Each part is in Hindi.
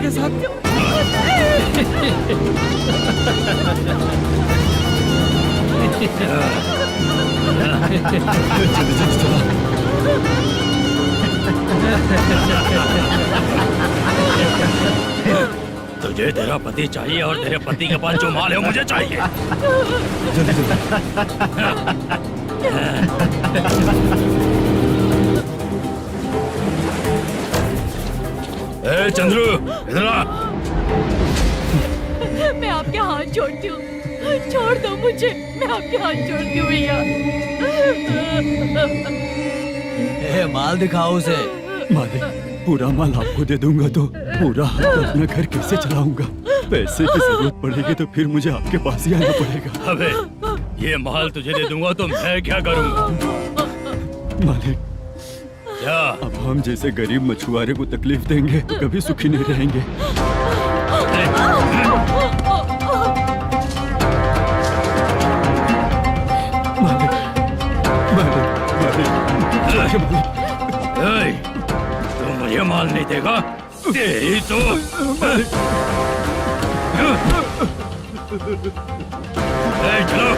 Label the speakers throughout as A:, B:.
A: के साथ। जल्दी जल्दी चलो।
B: तुझे तेरा पति चाहिए और तेरे पति के पास जो माल है मुझे चाहिए।
A: जल्दी जल्दी।
B: ए चंद्रू, इधर आ।
C: मैं आपके हाथ जोड़ती हूँ, छोड़ दो मुझे, मैं आपके हाथ जोड़ती हूँ भैया।
D: माल दिखाओ उसे।
A: मालिक, पूरा माल आपको दे दूंगा तो पूरा अपना घर कैसे चलाऊंगा? पैसे की जरूरत पड़ेगी तो फिर मुझे आपके पास ही आना पड़ेगा।
B: अबे, ये माल तुझे दे दूंगा तो मैं क्या करूंगा?
A: मालिक,
B: क्या?
A: अब हम जैसे गरीब मछुआरे को तकलीफ देंगे तो कभी सुखी नहीं रहेंगे। मालिक, मालिक, मालिक,
B: तू मुझे माल नहीं देगा? तेरी तो चलो।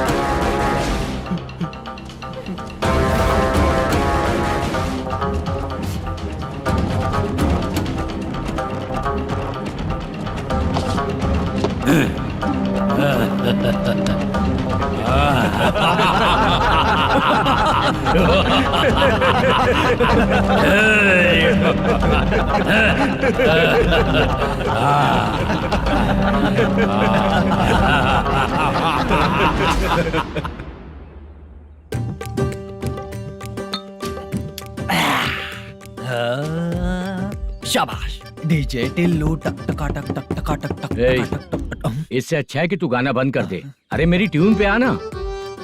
D: शाबाश डीजे टिल्लू टक टका टक टक टका टक टक टक टक।
E: इससे अच्छा है कि तू गाना बंद कर दे। अरे मेरी ट्यून पे आना।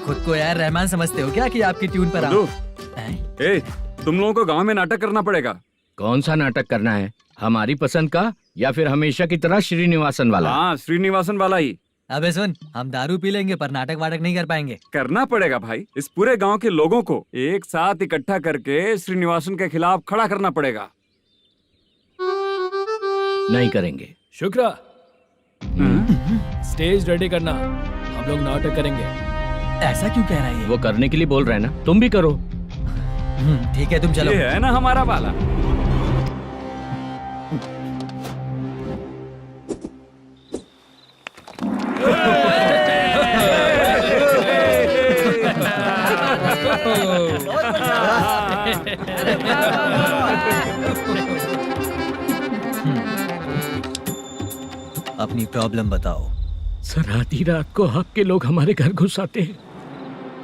D: खुद को यार रहमान समझते हो क्या कि आपकी ट्यून पर आओ?
F: ए, तुम लोगों को गांव में नाटक करना पड़ेगा।
E: कौन सा नाटक करना है? हमारी पसंद का या फिर हमेशा की तरह श्रीनिवासन वाला?
F: हाँ, श्रीनिवासन वाला ही।
D: अबे सुन, हम दारू पी लेंगे पर नाटक वाटक नहीं कर पाएंगे।
F: करना पड़ेगा भाई। इस पूरे गांव के लोगों को एक साथ इकट्ठा करके श्रीनिवासन के खिलाफ खड़ा करना पड़ेगा।
E: नहीं करेंगे।
G: शुक्रा, स्टेज रेडी करना, हम लोग नाटक करेंगे।
D: ऐसा क्यों कह रहा है ये?
E: वो करने के लिए बोल रहे हैं ना, तुम भी करो।
D: ठीक है, तुम चलो।
F: ये है ना हमारा वाला।
D: अपनी प्रॉब्लम बताओ।
E: सर, आधी रात को आपके लोग हमारे घर घुस आते हैं।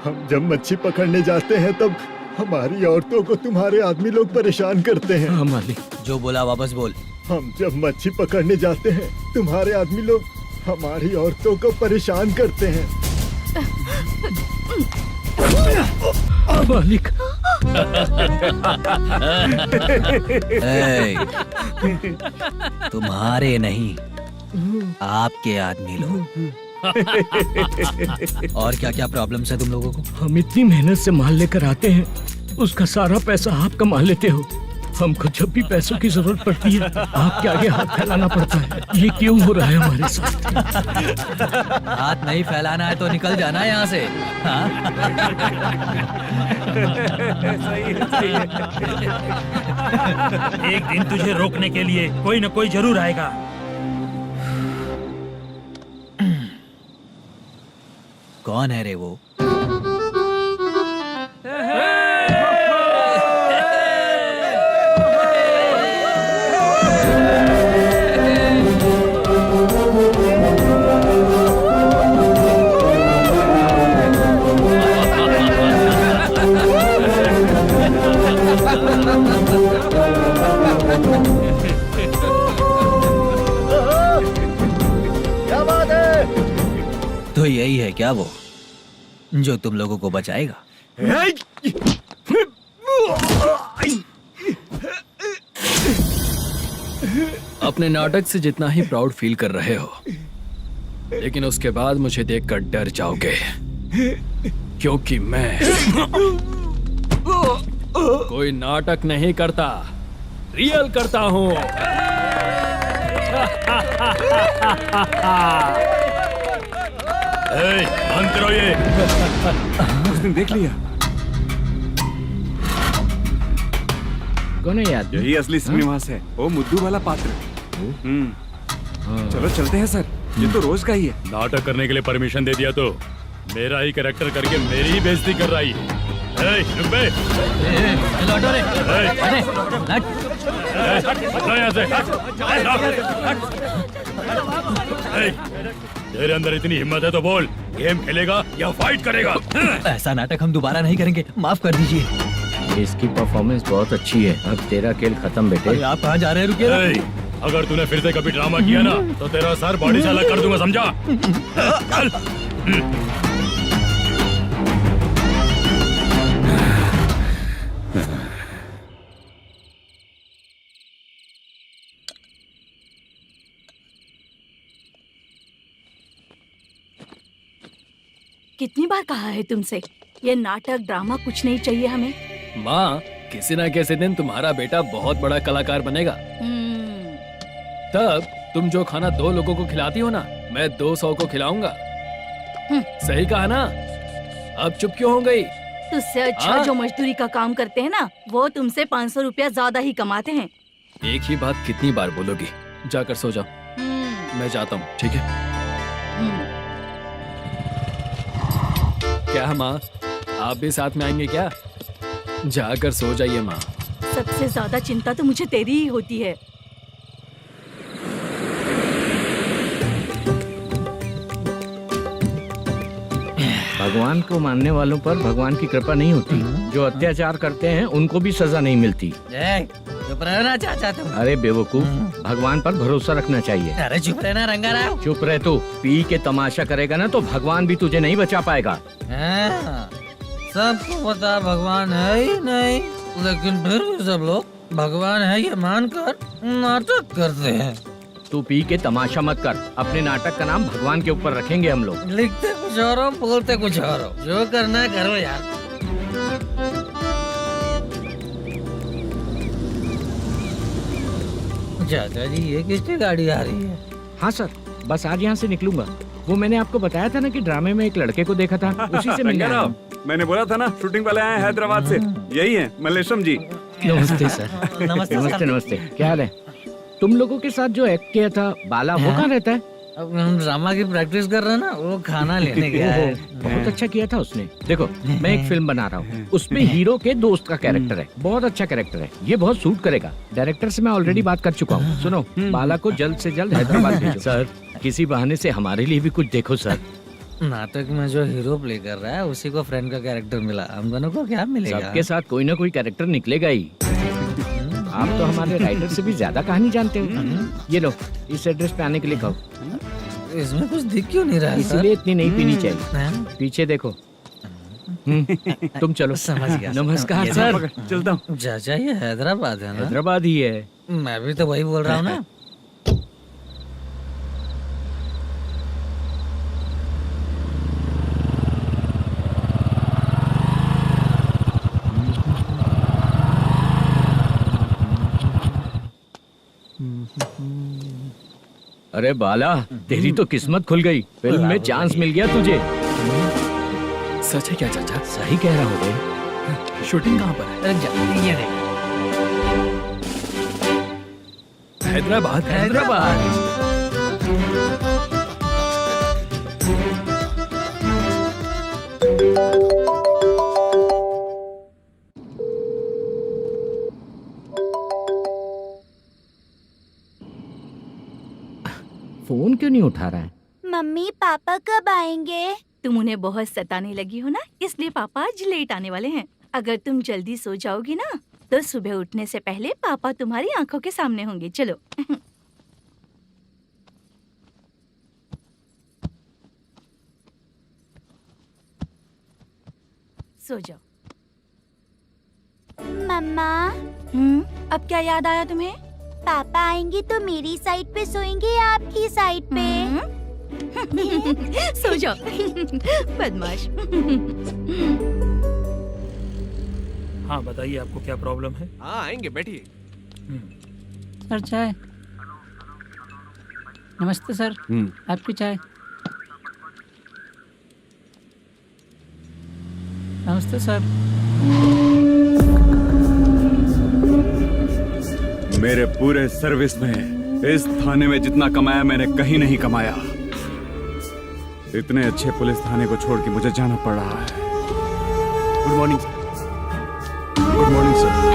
H: हम जब मच्छी पकड़ने जाते हैं तब हमारी औरतों को तुम्हारे आदमी लोग परेशान करते हैं।
E: हाँ मालिक।
D: जो बोला वापस बोल।
H: हम जब मच्छी पकड़ने जाते हैं तुम्हारे आदमी लोग हमारी औरतों को परेशान करते हैं।
E: मालिक।
D: तुम्हारे नहीं, आपके आदमी लोग। और क्या क्या प्रॉब्लम्स है तुम लोगों को?
E: हम इतनी मेहनत से माल लेकर आते हैं, उसका सारा पैसा आप कमा लेते हो। हमको जब भी पैसों की जरूरत पड़ती है आपके आगे हाथ फैलाना पड़ता है। ये क्यों हो रहा है हमारे साथ?
D: हाथ नहीं फैलाना है तो निकल जाना यहाँ से। हाँ?
B: सही है। एक दिन तुझे रोकने के लिए कोई न कोई जरूर आएगा।
D: कौन है रे वो?
H: क्या बात है?
D: तो यही है क्या वो जो तुम लोगों को बचाएगा?
G: अपने नाटक से जितना ही प्राउड फील कर रहे हो, लेकिन उसके बाद मुझे देखकर डर जाओगे, क्योंकि मैं कोई नाटक नहीं करता, रियल करता हूँ।
B: बंद करो ये।
F: उसने देख लिया।
E: कौन है याद?
F: यही असली श्रीनिवास है, वो मुद्दू वाला पात्र। चलो चलते हैं सर, ये तो रोज का ही है।
B: नाटक करने के लिए परमिशन दे दिया तो मेरा ही कैरेक्टर करके मेरी ही बेइज्जती कर रही है। रुक बे।
D: लौटो रे। अरे
B: हटो यहाँ से। तेरे अंदर इतनी हिम्मत है तो बोल, गेम खेलेगा या फाइट करेगा?
D: ऐसा नाटक हम दोबारा नहीं करेंगे, माफ कर दीजिए।
E: इसकी परफॉर्मेंस बहुत अच्छी है। अब तेरा खेल खत्म बेटे।
D: अरे आप कहाँ जा रहे हैं? रुकिए ना।
B: अगर तूने फिर से कभी ड्रामा किया ना तो तेरा सर बॉडी से अलग कर दूंगा, समझा? चल।
C: कितनी बार कहा है तुमसे, ये नाटक ड्रामा कुछ नहीं चाहिए हमें।
G: माँ, किसी ना किसी दिन तुम्हारा बेटा बहुत बड़ा कलाकार बनेगा। तब तुम जो खाना 2 लोगों को खिलाती हो ना, मैं 200 को खिलाऊंगा। सही कहा ना? अब चुप क्यों हो गई?
C: तुझसे अच्छा जो मजदूरी का काम करते हैं ना, वो तुमसे 500 रुपया ज्यादा ही कमाते हैं।
G: एक ही बात कितनी बार बोलोगी? जाकर सो जाओ। मैं जाता हूँ, ठीक है? क्या माँ, आप भी साथ में आएंगे क्या? जाकर सो जाइए माँ।
C: सबसे ज्यादा चिंता तो मुझे तेरी ही होती है।
E: भगवान को मानने वालों पर भगवान की कृपा नहीं होती। जो अत्याचार करते हैं उनको भी सजा नहीं मिलती।
D: चुप रहना चाचा तुम।
E: अरे बेवकूफ, भगवान पर भरोसा रखना चाहिए।
D: अरे चुप रहना रंगा रहा।
E: चुप रह तू। पी के तमाशा करेगा ना तो भगवान भी तुझे नहीं बचा पाएगा।
D: सबको पता भगवान है ही नहीं, लेकिन फिर भी सब लोग भगवान है ये मानकर नाटक करते हैं।
E: तू पी के तमाशा मत कर। अपने नाटक का नाम भगवान के ऊपर रखेंगे हम लोग।
D: लिखते कुछ और हो, बोलते कुछ और हो। जो करना है करो यार। चाचा जी, ये किसकी गाड़ी आ रही है?
E: हाँ सर, बस आज यहाँ से निकलूंगा। वो मैंने आपको बताया था ना कि ड्रामे में एक लड़के को देखा था, उसी से मिलने आया हूँ।
F: मैंने बोला था ना, शूटिंग वाले आए हैं हैदराबाद से। यही है मल्लेशम जी।
E: नमस्ते सर। नमस्ते नमस्ते। क्या हाल है? तुम लोगों के साथ जो एक्ट किया था बाला, वो कहाँ रहता है?
D: अब हम ड्रामा की प्रैक्टिस कर रहे हैं ना, वो खाना लेने गया है।
E: बहुत अच्छा किया था उसने। देखो, मैं एक फिल्म बना रहा हूँ, उसमें हीरो के दोस्त का कैरेक्टर है। बहुत अच्छा कैरेक्टर है, ये बहुत सूट करेगा। डायरेक्टर से मैं ऑलरेडी बात कर चुका हूँ। सुनो, बाला को जल्द से जल्द हैदराबाद भेजो। सर, किसी बहाने से हमारे लिए भी कुछ देखो सर।
D: नाटक में जो हीरो प्ले कर रहा है उसी को फ्रेंड का कैरेक्टर मिला, हम दोनों को क्या मिलेगा?
E: सबके साथ कोई ना कोई कैरेक्टर निकलेगा ही। आप तो हमारे राइटर से भी ज्यादा कहानी जानते हो। ये लो, इस एड्रेस पे आने के लिए कहो।
D: इसमें कुछ दिख क्यों नहीं रहा है?
E: इसलिए इतनी नहीं पीनी चाहिए। पीछे देखो। तुम चलो।
D: समझ गया।
E: नमस्कार सर।
F: चलता हूँ।
D: चाचा, ये हैदराबाद है ना?
E: हैदराबाद ही है।
D: मैं भी तो वही बोल रहा हूँ ना।
E: अरे बाला, तेरी तो किस्मत खुल गई। फिल्म में चांस मिल गया तुझे।
G: सच है क्या चाचा?
E: सही कह रहा हो बे।
G: शूटिंग कहाँ पर है?
D: ये देख।
G: हैदराबाद।
E: हैदराबाद। फोन क्यों नहीं उठा रहा है?
C: मम्मी पापा कब आएंगे? तुम उन्हें बहुत सताने लगी हो ना, इसलिए पापा आज लेट आने वाले हैं। अगर तुम जल्दी सो जाओगी ना तो सुबह उठने से पहले पापा तुम्हारी आंखों के सामने होंगे। चलो। सो जाओ।
I: मम्मा,
C: अब क्या याद आया तुम्हें?
I: पापा आएंगे तो मेरी साइड पे सोएंगे या आपकी साइड पे?
C: सो जाओ। बदमाश।
J: हाँ बताइए, आपको क्या प्रॉब्लम है?
F: हाँ आएंगे, बैठिए।
D: सर चाय। नमस्ते सर, आपकी चाय। नमस्ते सर।
F: मेरे पूरे सर्विस में इस थाने में जितना कमाया मैंने कहीं नहीं कमाया। इतने अच्छे पुलिस थाने को छोड़ के मुझे जाना पड़ रहा है।
A: Good morning sir. Good morning sir.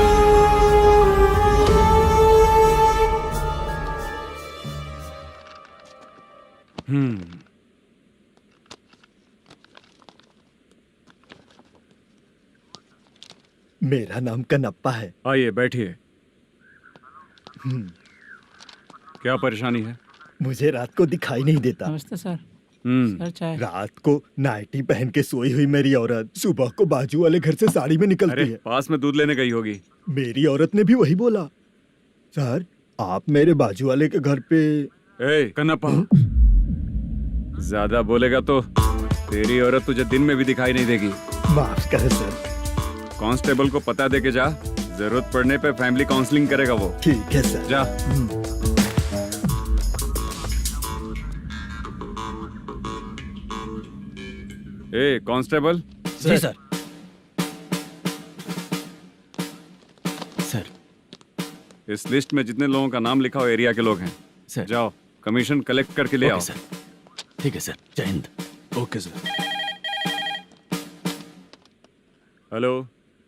H: मेरा नाम कनप्पा है।
F: आइए बैठिए। क्या परेशानी है?
H: मुझे रात को दिखाई नहीं देता।
D: नमस्ते सर।
F: हम्म,
D: सर चाय।
H: रात को नाइटी पहन के सोई हुई मेरी औरत सुबह को बाजू वाले घर से साड़ी में निकलती
F: अरे
H: है।
F: पास में दूध लेने गई होगी।
H: मेरी औरत ने भी वही बोला। सर, आप मेरे बाजू वाले के घर पे।
F: ए कन्नप्पा, ज्यादा बोलेगा तो तेरी औरत तुझे दिन में भी दिखाई नहीं देगी।
H: माफ करें सर।
F: कांस्टेबल को पता दे के जा, जरूरत पड़ने पे फैमिली काउंसलिंग करेगा वो।
H: ठीक है सर।
F: जा। ए कांस्टेबल।
A: जी सर। सर,
F: इस लिस्ट में जितने लोगों का नाम लिखा हो एरिया के लोग हैं,
A: सर।
F: जाओ कमीशन कलेक्ट करके ले आओ।
A: Okay sir. ठीक है सर। जय हिंद। Okay sir.
F: हेलो।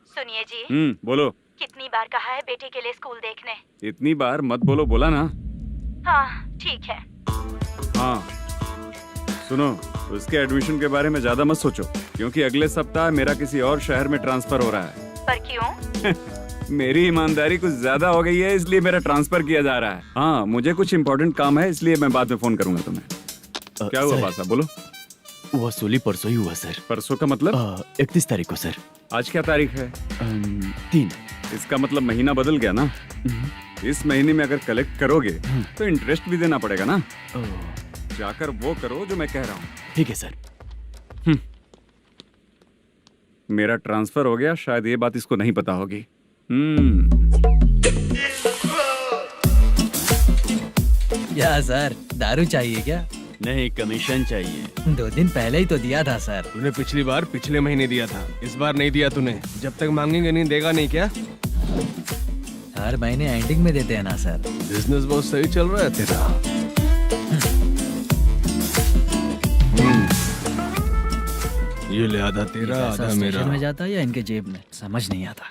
C: सुनिए जी,
F: बोलो।
C: कितनी बार कहा है बेटे के लिए स्कूल देखने?
F: इतनी बार मत बोलो, बोला ना।
C: हाँ ठीक है।
F: हाँ सुनो, उसके एडमिशन के बारे में ज्यादा मत सोचो, क्योंकि अगले सप्ताह मेरा किसी और शहर में ट्रांसफर हो रहा है।
C: पर क्यों?
F: मेरी ईमानदारी कुछ ज्यादा हो गई है, इसलिए मेरा ट्रांसफर किया जा रहा है। हाँ, मुझे कुछ इम्पोर्टेंट काम है, इसलिए मैं बाद में फोन करूंगा तुम्हें। क्या हुआ बासा, बोलो।
A: वसूली परसों ही हुआ सर।
F: परसों का मतलब?
A: 31 तारीख को सर।
F: आज क्या तारीख है?
A: 3।
F: इसका मतलब महीना बदल गया ना। इस महीने में अगर कलेक्ट करोगे तो इंटरेस्ट भी देना पड़ेगा ना। जाकर वो करो जो मैं कह रहा हूँ।
A: ठीक है सर।
F: मेरा ट्रांसफर हो गया, शायद ये बात इसको नहीं पता होगी।
D: क्या सर, दारू चाहिए क्या?
A: नहीं, कमीशन चाहिए।
D: 2 दिन पहले ही तो दिया था सर।
K: तूने पिछली बार पिछले महीने दिया था, इस बार नहीं दिया तूने। जब तक मांगेंगे नहीं देगा नहीं क्या?
D: हर महीने एंडिंग में देते हैं ना सर।
K: बिजनेस बहुत सही चल रहा है तेरा। ये ले आधा तेरा, आधा मेरा।
D: में जाता है या इनके जेब में, समझ नहीं आता।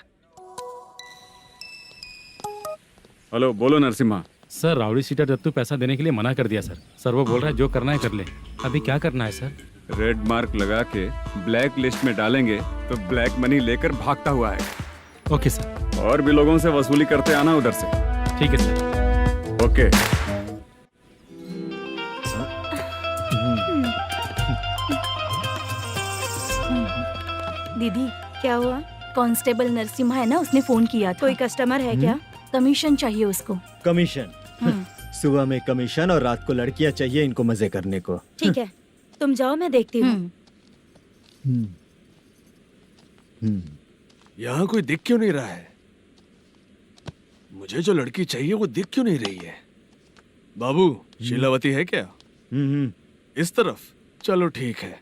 F: हेलो, बोलो Narasimha.
B: Sir, rowdy seater Dattu पैसा देने के लिए मना कर दिया सर। सर वो बोल रहा है जो करना है कर ले। अभी क्या करना है सर?
F: रेड मार्क लगा के ब्लैक लिस्ट में डालेंगे तो ब्लैक मनी लेकर भागता हुआ है।
B: Okay sir.
F: और भी लोगों से वसूली करते आना उधर से।
B: ठीक है सर।
F: ओके।
C: दीदी क्या हुआ? कांस्टेबल नरसिम्हा है ना, उसने फोन किया था। कोई कस्टमर है क्या? कमीशन चाहिए उसको।
H: कमीशन? सुबह में कमीशन और रात को लड़कियां चाहिए इनको मजे करने को।
C: ठीक है, तुम जाओ, मैं देखती हूँ।
K: यहाँ कोई दिख क्यों नहीं रहा है? मुझे जो लड़की चाहिए वो दिख क्यों नहीं रही है? बाबू, शीलावती है क्या? इस तरफ? चलो ठीक है।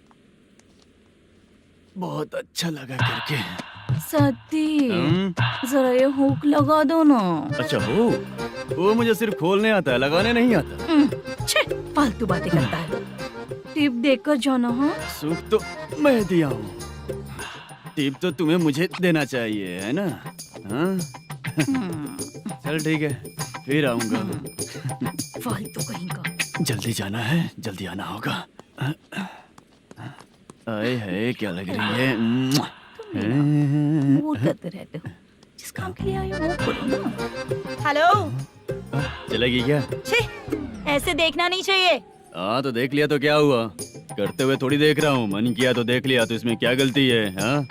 A: बहुत अच्छा लगा करके।
C: सती, जरा ये हुक लगा दो ना।
A: अच्छा वो मुझे सिर्फ खोलने आता है, लगाने नहीं आता।
C: छे, फालतू बातें करता है। टिप देकर जाना। हाँ,
A: सुख तो मैं दिया हूँ, टिप तो तुम्हें मुझे देना चाहिए, है ना? हाँ? चल ठीक है, फिर आऊंगा।
C: फालतू कहीं का।
A: जल्दी जाना है, जल्दी आना होगा। आए है, क्या लग रही है?
C: वो करते रहते हो, जिस काम के लिए आए हो वो करो ना। हेलो,
A: चलेगी क्या?
C: छे, ऐसे देखना नहीं चाहिए।
A: हाँ तो देख लिया तो क्या हुआ? करते हुए थोड़ी देख रहा हूँ, मन किया तो देख लिया, तो इसमें क्या गलती है? हाँ?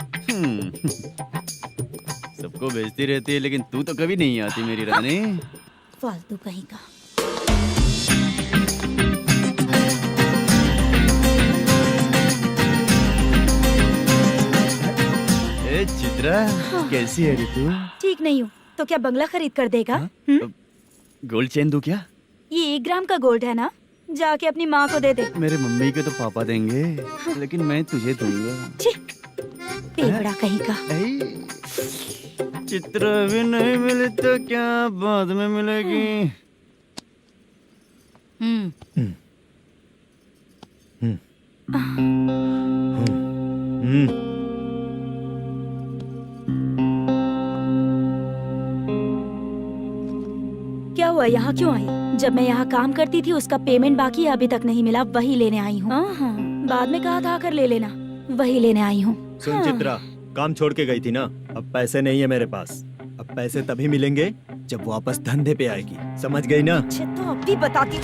A: सबको बेचती रहती है, लेकिन तू तो कभी नहीं आती मेरी रानी।
C: फालतू कहीं का।
A: चित्रा, कैसी है रे तू?
C: ठीक नहीं हूँ तो क्या बंगला खरीद कर देगा?
A: गोल्ड चेन दूं क्या?
C: ये 1 ग्राम का गोल्ड है ना,
I: जाके अपनी माँ को दे दे।
A: मेरे मम्मी के तो पापा देंगे, लेकिन मैं तुझे दूंगा।
I: छी, बेवड़ा कहीं का।
A: चित्र भी नहीं मिली तो क्या बाद में मिलेगी।
I: क्या हुआ, यहाँ क्यों आई? जब मैं यहाँ काम करती थी उसका पेमेंट बाकी अभी तक नहीं मिला, वही लेने आई हूँ। बाद में कहा था आकर ले लेना, वही लेने आई हूँ।
H: सुन चित्रा, काम छोड़ के गई थी ना, अब पैसे नहीं है मेरे पास। अब पैसे तभी मिलेंगे जब वापस धंधे पे आएगी, समझ गई ना?
I: अच्छा तो अब भी बताती।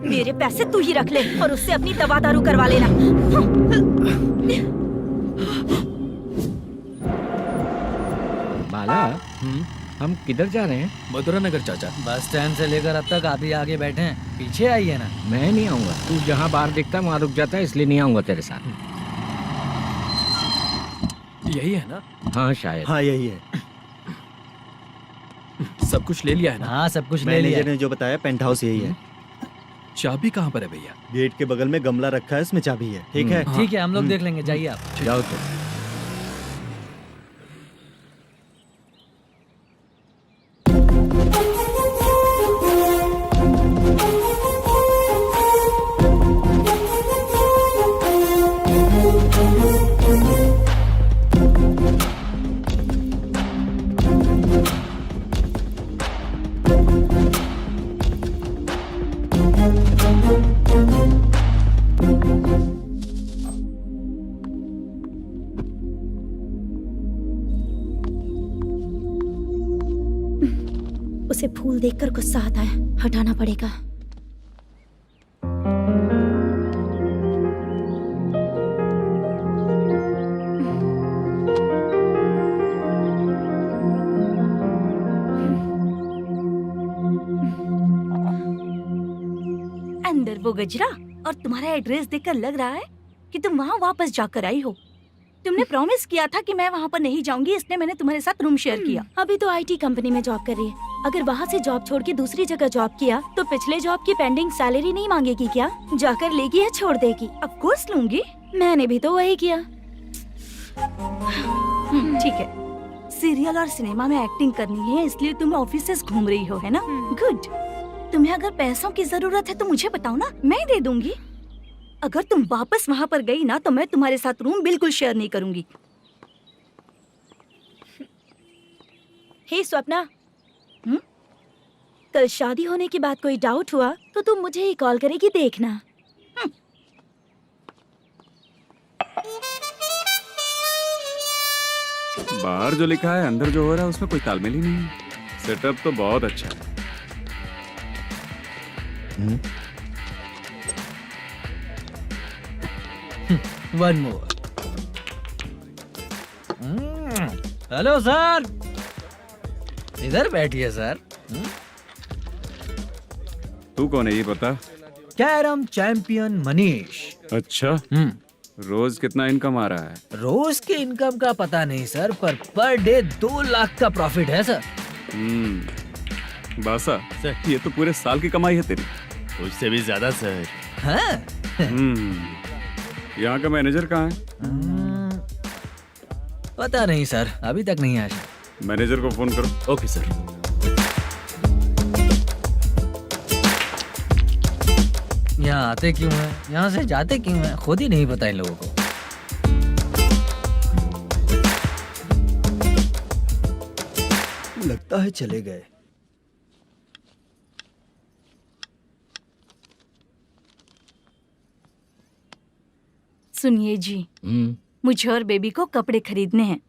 I: मेरे पैसे तू ही रख ले और उससे अपनी दवा दारू करवा लेना।
E: बाला, हम किधर जा रहे हैं?
G: मथुरा नगर चाचा।
D: बस स्टैंड से लेकर अब तक आप ही आगे बैठे हैं, पीछे आइए ना।
E: मैं नहीं आऊंगा, तू जहाँ बाहर दिखता वहाँ रुक जाता है, इसलिए नहीं आऊंगा तेरे साथ।
G: यही है ना?
E: हाँ शायद।
H: हाँ यही है।
G: सब कुछ ले लिया है ना?
D: हाँ सब कुछ ले लिया।
H: मैनेजर ने जो बताया पेंट हाउस यही है।
G: चाबी कहाँ पर है भैया?
H: गेट के बगल में गमला रखा है, इसमें चाबी है। ठीक है?
D: ठीक है, हम लोग देख लेंगे, जाइए आप।
E: जाओ तो।
I: उसे फूल देखकर गुस्सा आता है, हटाना पड़ेगा।
C: अंदर वो गजरा और तुम्हारा एड्रेस देखकर लग रहा है कि तुम वहाँ वापस जाकर आई हो। तुमने प्रॉमिस किया था कि मैं वहाँ पर नहीं जाऊंगी, इसलिए मैंने तुम्हारे साथ रूम शेयर किया।
I: अभी तो आईटी कंपनी में जॉब कर रही है। अगर वहाँ से जॉब छोड़ के दूसरी जगह जॉब किया तो पिछले जॉब की पेंडिंग सैलरी नहीं मांगेगी क्या? जाकर लेगी या छोड़ देगी?
C: ऑफ कोर्स लूंगी।
I: मैंने भी तो वही किया।
C: ठीक है, सीरियल और सिनेमा में एक्टिंग करनी है, इसलिए तुम ऑफिसेस घूम रही हो, है ना? गुड। तुम्हें अगर पैसों की जरूरत है तो मुझे बताओ ना, मैं दे दूंगी। अगर तुम वापस वहाँ पर गई ना तो मैं तुम्हारे साथ रूम बिल्कुल शेयर नहीं करूंगी।
I: हे स्वप्ना, कल शादी होने की बात कोई डाउट हुआ तो तुम मुझे ही कॉल करेगी, देखना।
F: बाहर जो लिखा है अंदर जो हो रहा है उसमें कोई तालमेल ही नहीं है। सेटअप तो बहुत अच्छा है।
D: One more. हेलो सर, इधर बैठिए सर।
F: तू कौन है ये बता?
D: Carrom champion Manish.
F: अच्छा, रोज कितना इनकम आ रहा है?
D: रोज के इनकम का पता नहीं सर, पर डे 2 लाख का प्रॉफिट है सर।
F: बासा सर, ये तो पूरे साल की कमाई है तेरी।
A: उससे भी ज्यादा सर।
D: हाँ?
F: यहाँ का मैनेजर कहाँ है?
D: पता नहीं सर, अभी तक नहीं आया।
F: मैनेजर को फोन करो।
A: Okay sir.
D: यहाँ आते क्यों हैं, यहाँ से जाते क्यों हैं, खुद ही नहीं पता इन लोगों को।
H: लगता है चले गए।
C: सुनिए जी, मुझे और बेबी को कपड़े खरीदने हैं।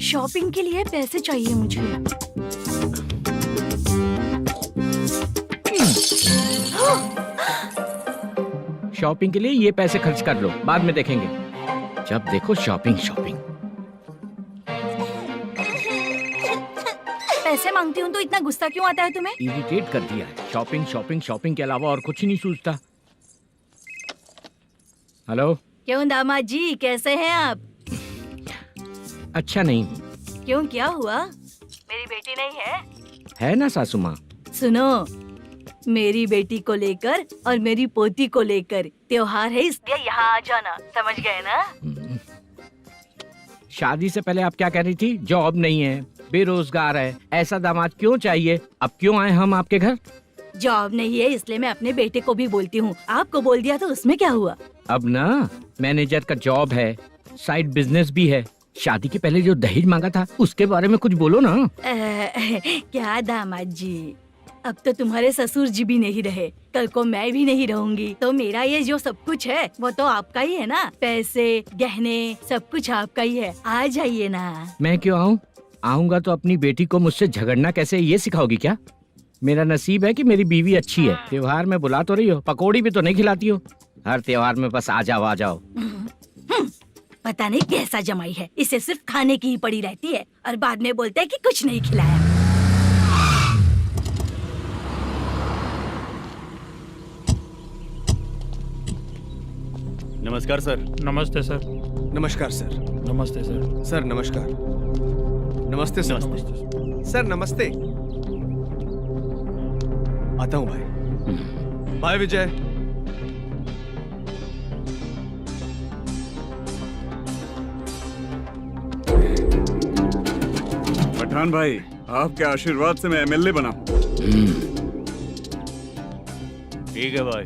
C: शॉपिंग के लिए पैसे चाहिए मुझे।
E: शॉपिंग के लिए ये पैसे खर्च कर लो, बाद में देखेंगे। जब देखो शॉपिंग शॉपिंग।
C: पैसे मांगती हूँ तो इतना गुस्सा क्यों आता है तुम्हें?
E: इरिटेट कर दिया है। शॉपिंग शॉपिंग शॉपिंग के अलावा और कुछ नहीं सूझता। हेलो,
C: क्यों दामाद जी, कैसे हैं आप?
E: अच्छा नहीं हूँ।
C: क्यों, क्या हुआ? मेरी बेटी नहीं है?
E: है ना सासू माँ।
C: सुनो, मेरी बेटी को लेकर और मेरी पोती को लेकर त्योहार है, इसलिए यहाँ आ जाना, समझ गए ना?
E: शादी से पहले आप क्या कह रही थी? जॉब नहीं है, बेरोजगार है, ऐसा दामाद क्यों चाहिए? अब क्यों आए हम आपके घर?
C: जॉब नहीं है इसलिए मैं अपने बेटे को भी बोलती हूँ, आपको बोल दिया तो उसमें क्या हुआ?
E: अब ना मैनेजर का जॉब है, साइड बिजनेस भी है। शादी के पहले जो दहेज मांगा था उसके बारे में कुछ बोलो ना।
C: क्या दामाद जी, अब तो तुम्हारे ससुर जी भी नहीं रहे, कल को मैं भी नहीं रहूंगी, तो मेरा ये जो सब कुछ है वो तो आपका ही है ना। पैसे, गहने, सब कुछ आपका ही है, आ जाइए ना।
E: मैं क्यों आऊँ? आऊंगा तो अपनी बेटी को मुझसे झगड़ना कैसे ये सिखाओगी क्या? मेरा नसीब है कि मेरी बीवी अच्छी है। त्योहार में बुला तो रही हो, पकौड़ी भी तो नहीं खिलाती हो। हर त्योहार में बस आ जाओ आ जाओ।
C: पता नहीं कैसा जमाई है, इसे सिर्फ खाने की ही पड़ी रहती है और बाद में बोलते है कि कुछ नहीं खिलाया।
A: नमस्कार सर।
J: नमस्ते सर।
K: नमस्कार सर।
J: नमस्ते सर।
K: सर नमस्कार। नमस्ते सर।
A: नमस्ते।
K: सर नमस्ते। आता हूँ भाई। बाय विजय।
F: पठान भाई, आपके आशीर्वाद से मैं एमएलए बना हूँ।
A: ठीक है भाई।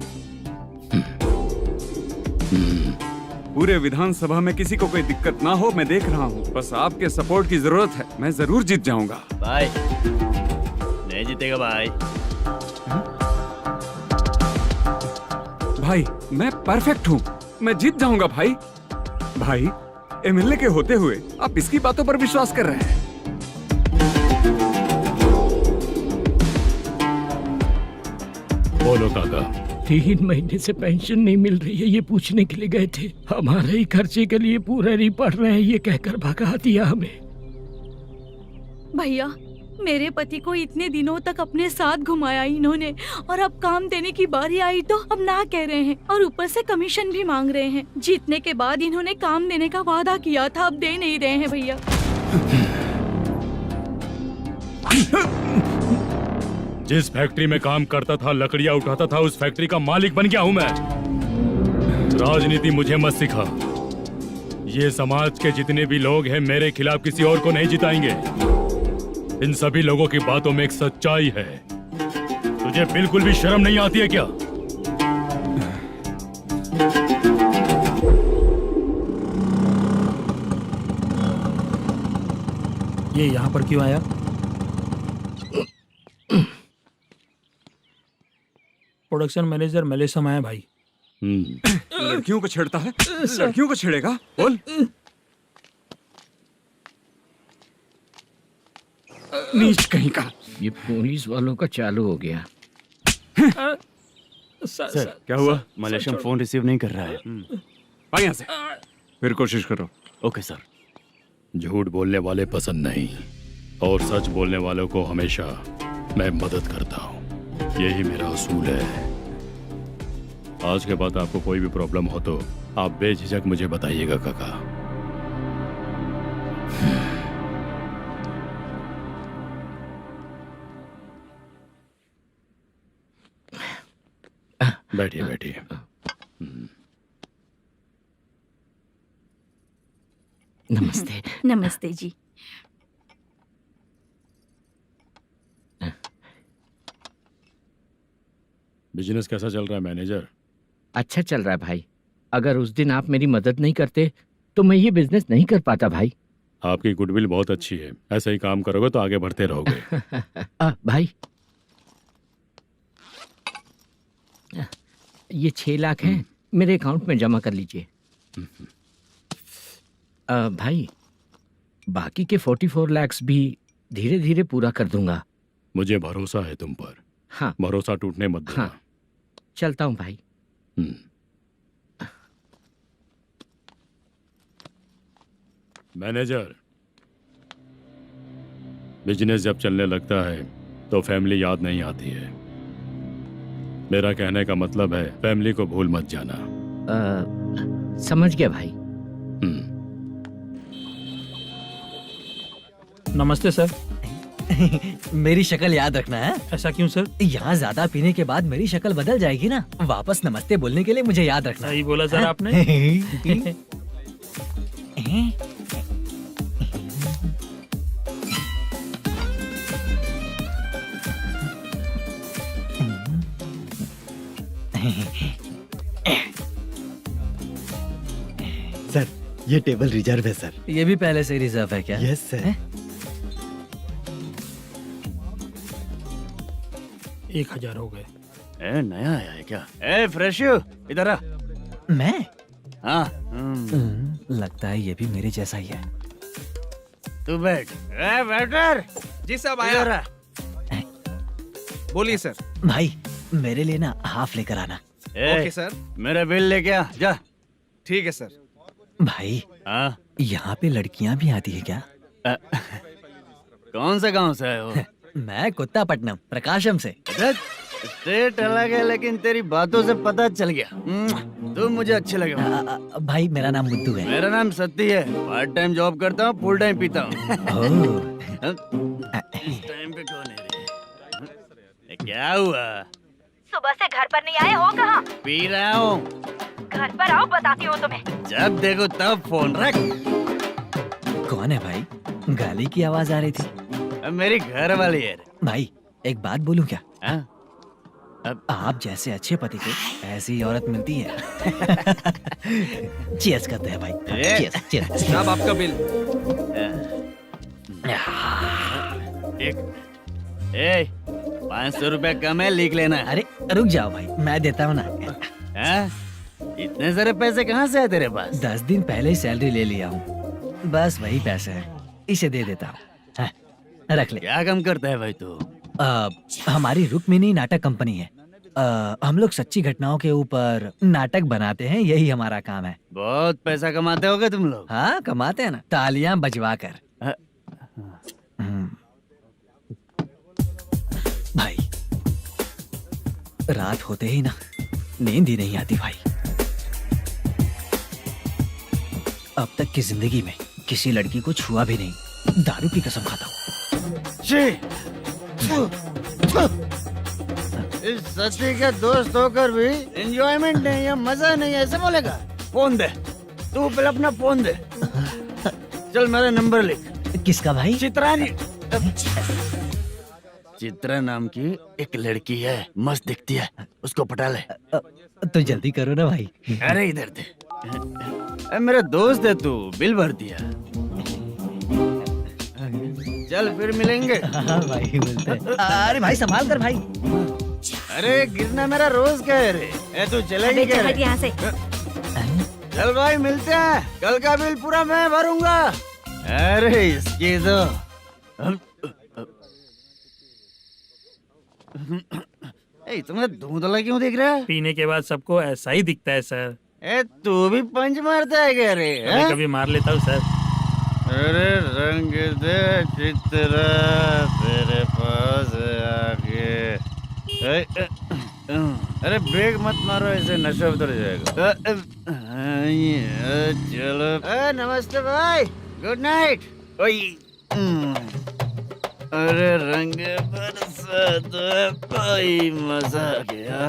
F: पूरे विधानसभा में किसी को कोई दिक्कत ना हो, मैं देख रहा हूँ। बस आपके सपोर्ट की जरूरत है, मैं जरूर जीत जाऊंगा।
A: भाई नहीं जीतेगा भाई।
F: भाई मैं परफेक्ट हूँ, मैं जीत जाऊंगा भाई। भाई एमएलए के होते हुए आप इसकी बातों पर विश्वास कर रहे हैं?
B: बोलो काका।
E: 3 महीने से पेंशन नहीं मिल रही है, ये पूछने के लिए गए थे। हमारे ही खर्चे के लिए पूरा नहीं पड़ रहे हैं, ये कहकर भगा दिया हमें।
C: भैया, मेरे पति को इतने दिनों तक अपने साथ घुमाया इन्होंने, और अब काम देने की बारी आई तो अब ना कह रहे हैं, और ऊपर से कमीशन भी मांग रहे हैं। जीतने के बाद इन्होंने काम देने का वादा किया था, अब दे नहीं रहे हैं भैया।
B: जिस फैक्ट्री में काम करता था, लकड़ियां उठाता था, उस फैक्ट्री का मालिक बन गया हूं मैं। राजनीति मुझे मत सिखा। ये समाज के जितने भी लोग हैं मेरे खिलाफ किसी और को नहीं जिताएंगे। इन सभी लोगों की बातों में एक सच्चाई है। तुझे बिल्कुल भी शर्म नहीं आती है क्या?
J: ये यहाँ पर क्यों आया? प्रोडक्शन मैनेजर मलेशम आया भाई।
F: लड़कियों को छेड़ता है, लड़कियों को छेड़ेगा? बोल।
E: नीच कहीं का। ये पुलिस वालों का चालू हो गया।
A: सर क्या हुआ? मलेशियन फोन रिसीव नहीं कर रहा है।
F: भाई यहाँ से फिर कोशिश करो।
A: Okay sir.
B: झूठ बोलने वाले पसंद नहीं, और सच बोलने वालों को हमेशा मैं मदद करता हूँ। यही मेरा असूल है। आज के बाद आपको कोई भी प्रॉब्लम हो तो आप बेझिझक मुझे बताइएगा काका। बैठिए बैठिए।
E: नमस्ते।
C: नमस्ते जी।
B: बिजनेस कैसा चल रहा है मैनेजर?
E: अच्छा चल रहा है भाई। अगर उस दिन आप मेरी मदद नहीं करते तो मैं ये बिजनेस नहीं कर पाता भाई।
B: आपकी गुडविल बहुत अच्छी है, ऐसा ही काम करोगे तो आगे बढ़ते रहोगे।
E: भाई ये 6 लाख हैं, मेरे अकाउंट में जमा कर लीजिए। भाई बाकी के 44 लाख भी धीरे धीरे पूरा कर दूंगा।
B: मुझे भरोसा है तुम पर।
E: हाँ
B: भरोसा टूटने मत देना।
E: हाँ चलता हूँ भाई।
B: मैनेजर, बिजनेस जब चलने लगता है तो फैमिली याद नहीं आती है। मेरा कहने का मतलब है फैमिली को भूल मत जाना।
E: समझ गया भाई।
J: नमस्ते सर।
D: मेरी शक्ल याद रखना है।
J: ऐसा क्यों सर?
D: यहाँ ज्यादा पीने के बाद मेरी शक्ल बदल जाएगी ना, वापस नमस्ते बोलने के लिए मुझे याद रखना।
J: सही बोला सर आपने।
H: सर ये टेबल रिजर्व है सर।
D: ये भी पहले से रिजर्व है क्या?
H: Yes sir.
J: 1000 हो गए।
A: ए नया आया है क्या? ए फ्रेश इधर आ।
D: मैं?
A: हाँ
D: लगता है ये भी मेरे जैसा ही है।
A: तू बैठ। ए वेटर
K: जी साहब
A: इधर आ।
K: बोलिए सर।
D: भाई मेरे लिए ना हाफ लेकर आना।
A: ए,
K: सर।
A: मेरा बिल लेके आ जा।
K: ठीक है सर।
D: भाई
A: हाँ
D: यहाँ पे लड़कियाँ भी आती है क्या?
A: कौन सा गांव से है वो?
D: मैं कुत्तापट्टनम प्रकाशम से।
A: स्टेट अलग है लेकिन तेरी बातों से पता चल गया। तुम मुझे अच्छे लगे।
D: भाई मेरा नाम बुद्धू है।
A: मेरा नाम सत्ती है। पार्ट टाइम जॉब करता हूँ, फुल टाइम पीता हूँ। टाइम पे कौन है रे? क्या हुआ?
C: सुबह से घर पर नहीं आए हो कहाँ?
A: पी रहा हूँ।
C: घर पर आओ, बताती हूँ तुम्हें।
A: जब देखो तब फोन रख।
D: कौन है भाई? गाली की आवाज आ रही थी।
A: अब मेरी घर वाली है।
D: भाई एक बात बोलूं क्या?
A: अब
D: आप जैसे अच्छे पति को ऐसी औरत मिलती है। चीयर्स करते हैं भाई। Cheers cheers.
K: साहब आपका बिल।
A: एक 500 रुपया कम है, लिख लेना।
D: अरे रुक जाओ भाई, मैं देता हूँ ना।
A: इतने सारे पैसे कहाँ से है तेरे पास?
D: 10 दिन पहले ही सैलरी ले लिया हूँ, बस वही पैसे हैं, इसे दे देता हूँ। रख ले।
A: क्या काम करता है भाई तू?
D: हमारी रुक्मिणी नाटक कंपनी है। हम लोग सच्ची घटनाओं के ऊपर नाटक बनाते हैं, यही हमारा काम है।
A: बहुत पैसा कमाते होगे तुम लोग।
D: हाँ कमाते हैं ना, तालियां बजवा कर। भाई रात होते ही ना नींद ही नहीं आती भाई। अब तक की जिंदगी में किसी लड़की को छुआ भी नहीं, दारू की कसम खाता हूँ।
A: इस सच्ची का दोस्त होकर भी एंजॉयमेंट नहीं है, मजा नहीं है, ऐसे बोलेगा? फोन दे, तू पहले अपना फोन दे। चल मेरा नंबर लिख।
D: किसका भाई?
A: चित्रानी। चित्रा नाम की एक लड़की है, मस्त दिखती है, उसको पटा ले।
D: तो जल्दी करो ना भाई।
A: अरे इधर दे। मेरा दोस्त है तू, बिल भर दिया। चल फिर मिलेंगे।
D: हाँ भाई मिलते हैं। अरे भाई संभाल कर भाई।
A: अरे गिरना मेरा रोज का है रे। तू चलेगी क्या रे?
C: यहाँ से।
A: चल भाई मिलते हैं, कल का बिल पूरा मैं भरूंगा। अरे इसकी तो तुम्हें धुंधला क्यों दिख रहा है?
J: पीने के बाद सबको ऐसा ही दिखता है सर।
A: तू भी पंच मारता है क्या रे?
J: कभी कभी मार लेता हूँ सर।
A: अरे रंग दे चित्रा तेरे पास आके। अरे ब्रेक मत मारो, ऐसे नशा उतर जाएगा। चलो। नमस्ते भाई, गुड नाइट। अरे रंग बरसात भाई, मजा आ गया।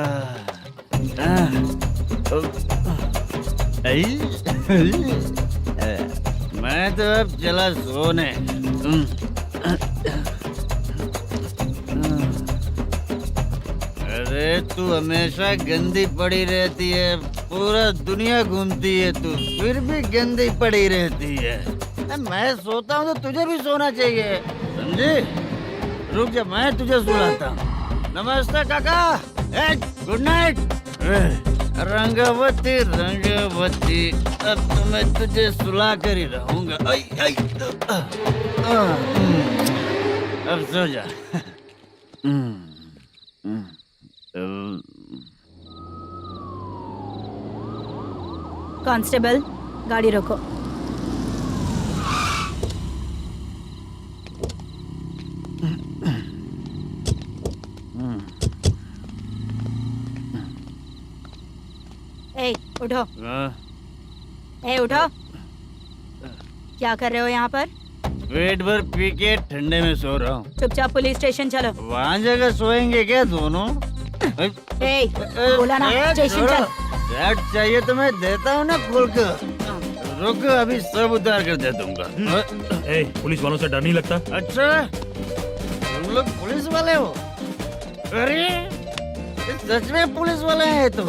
A: मैं तो अब चला सोने। अरे तू हमेशा गंदी पड़ी रहती है, पूरा दुनिया घूमती है तू, फिर भी गंदी पड़ी रहती है। मैं सोता हूँ तो तुझे भी सोना चाहिए, समझे? रुक जा, मैं तुझे सुलाता हूँ। नमस्ते काका, गुड नाइट। रंगवती रंगवती, अब तो मैं तुझे सुला कर ही रहूंगा। अब सो जा।
I: कांस्टेबल, गाड़ी रोको। ए, उठो। ए, उठो। क्या कर रहे हो यहाँ पर?
A: पेट भर पी के ठंडे में सो रहा हूँ।
I: चुपचाप पुलिस स्टेशन चलो।
A: वहाँ जगह सोएंगे क्या दोनों?
I: ए, बोला ना, स्टेशन चल।
A: शर्ट चाहिए तो मैं देता हूँ ना खोल कर। रुक, अभी सब उतार कर दे दूंगा।
J: ए, पुलिस वालों से डर नहीं लगता?
A: अच्छा, तुम लोग पुलिस वाले हो? अरे ये सच में पुलिस वाले हैं तो?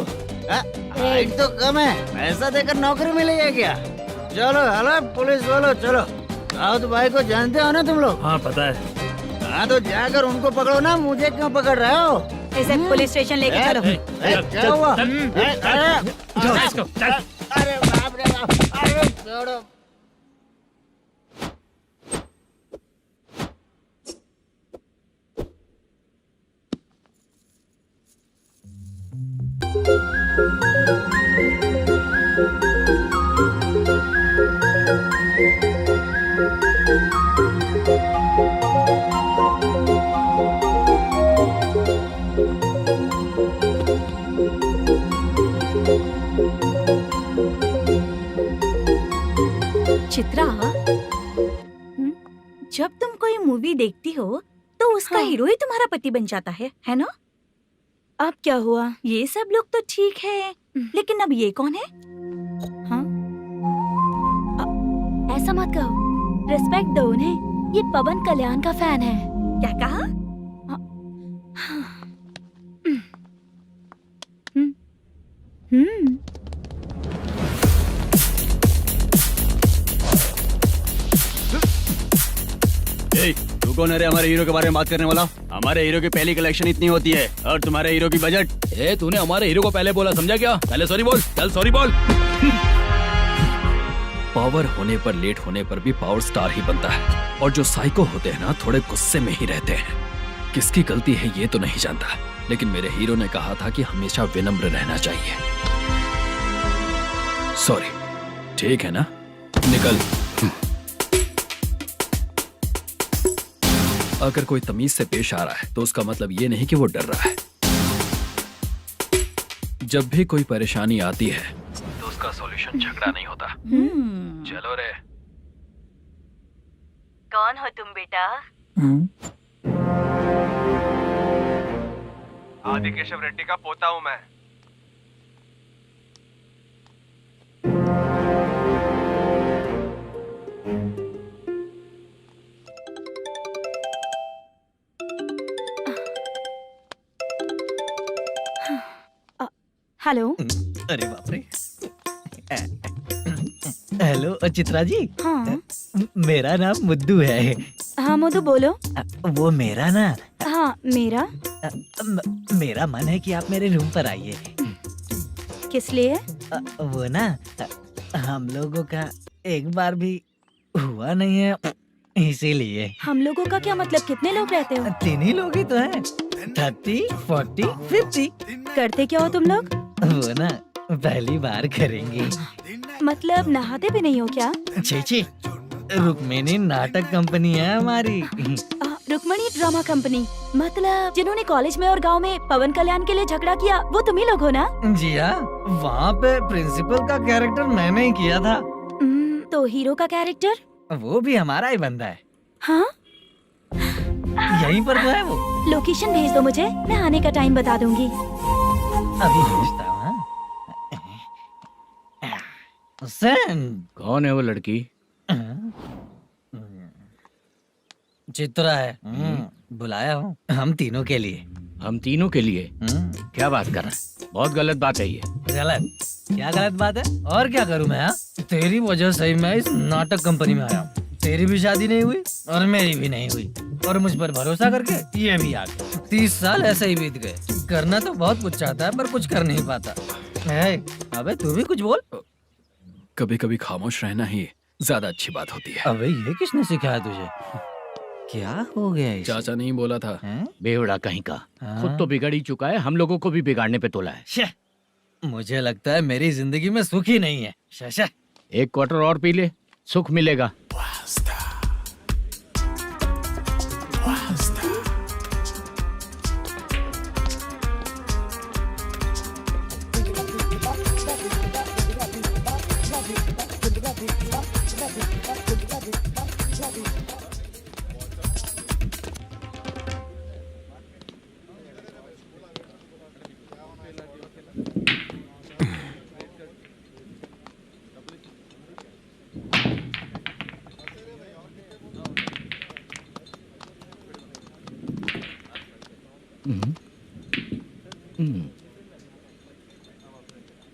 A: हाइट तो कम है, पैसा देकर नौकरी मिलेगी क्या? चलो हेलो पुलिस वालों, चलो। राउत भाई को जानते हो ना तुम लोग?
J: हाँ पता है।
A: हाँ तो जाकर उनको पकड़ो ना, मुझे क्यों पकड़ रहे हो?
I: इसे पुलिस स्टेशन लेके चलो।
A: क्या हुआ?
J: चल।
A: अरे बाप रे बाप, अरे छोड़ो।
C: चित्रा, जब तुम कोई मूवी देखती हो तो उसका
I: हाँ।
C: हीरो ही तुम्हारा पति बन जाता है ना?
I: अब क्या हुआ?
C: ये सब लोग तो ठीक है, लेकिन अब ये कौन है?
I: हाँ? ऐसा मत कहो, रिस्पेक्ट दो उन्हें। ये पवन कल्याण का फैन है।
C: क्या कहा?
H: तू कौन है रे हमारे हीरो के बारे में बात करने वाला? हमारे हीरो की पहली कलेक्शन इतनी होती है और तुम्हारे हीरो की बजट।
G: ए तूने हमारे हीरो को पहले बोला, समझा क्या? पहले सॉरी बोल, चल सॉरी बोल। पावर होने पर, लेट होने पर भी पावर स्टार ही बनता है। और जो साइको होते हैं ना, थोड़े गुस्से में ही रहते हैं। किसकी गलती है ये तो नहीं जानता, लेकिन मेरे हीरो ने कहा था कि हमेशा विनम्र रहना चाहिए। सॉरी, ठीक है ना? निकल। अगर कोई तमीज से पेश आ रहा है तो उसका मतलब ये नहीं कि वो डर रहा है। जब भी कोई परेशानी आती है तो उसका सॉल्यूशन झगड़ा नहीं होता। चलो रे।
C: कौन हो तुम बेटा?
K: आदि केशव रेड्डी का पोता हूँ मैं।
I: हेलो।
D: अरे बाप रे। हेलो चित्रा जी।
I: हाँ
D: मेरा नाम मुद्दू है।
I: हाँ मधु बोलो।
D: वो मेरा ना,
I: हाँ मेरा।
D: मेरा मन है कि आप मेरे रूम पर आइए।
I: किस लिए?
D: वो ना, हम लोगों का एक बार भी हुआ नहीं है, इसीलिए।
I: हम लोगों का क्या मतलब? कितने लोग रहते हो?
D: 3 ही लोग ही तो हैं। 30, 40, 50।
I: करते क्या हो तुम लोग?
D: वो ना पहली बार करेंगे।
I: मतलब नहाते भी नहीं हो क्या?
D: छी, रुक्मिणी नाटक कंपनी है हमारी।
I: Rukmani drama company? मतलब जिन्होंने कॉलेज में और गांव में पवन कल्याण के लिए झगड़ा किया, वो तुम ही लोग हो ना?
D: जी हाँ, वहाँ पे प्रिंसिपल का कैरेक्टर मैंने ही किया था।
I: तो हीरो का कैरेक्टर?
D: वो भी हमारा ही बंदा है।
I: हाँ?
D: यहीं पर तो है वो।
I: लोकेशन भेज दो मुझे, मैं आने का टाइम बता दूंगी।
D: अभी भेजता हूँ।
E: कौन है वो लड़की?
D: चित्रा है। बुलाया हूँ हम तीनों के लिए।
E: हम तीनों के लिए? क्या बात कर रहा है? बहुत गलत बात है ये।
D: गलत? क्या गलत बात है? और क्या करूँ मैं? तेरी वजह से मैं इस नाटक कंपनी में आया हूँ। तेरी भी शादी नहीं हुई और मेरी भी नहीं हुई, और मुझ पर भरोसा करके ये भी आ गया। 30 साल ऐसे ही बीत गए। करना तो बहुत कुछ चाहता है पर कुछ कर नहीं पाता। अबे तू भी कुछ बोल।
G: कभी कभी खामोश रहना ही ज्यादा अच्छी बात होती है।
D: अबे ये किसने सिखाया तुझे? क्या हो गया इसे?
G: चाचा नहीं बोला था?
E: बेवड़ा कहीं का। खुद तो बिगड़ ही चुका है, हम लोगों को भी बिगाड़ने पे तोला है।
D: मुझे लगता है मेरी जिंदगी में सुख ही नहीं है।
E: एक क्वार्टर और पी ले, सुख मिलेगा।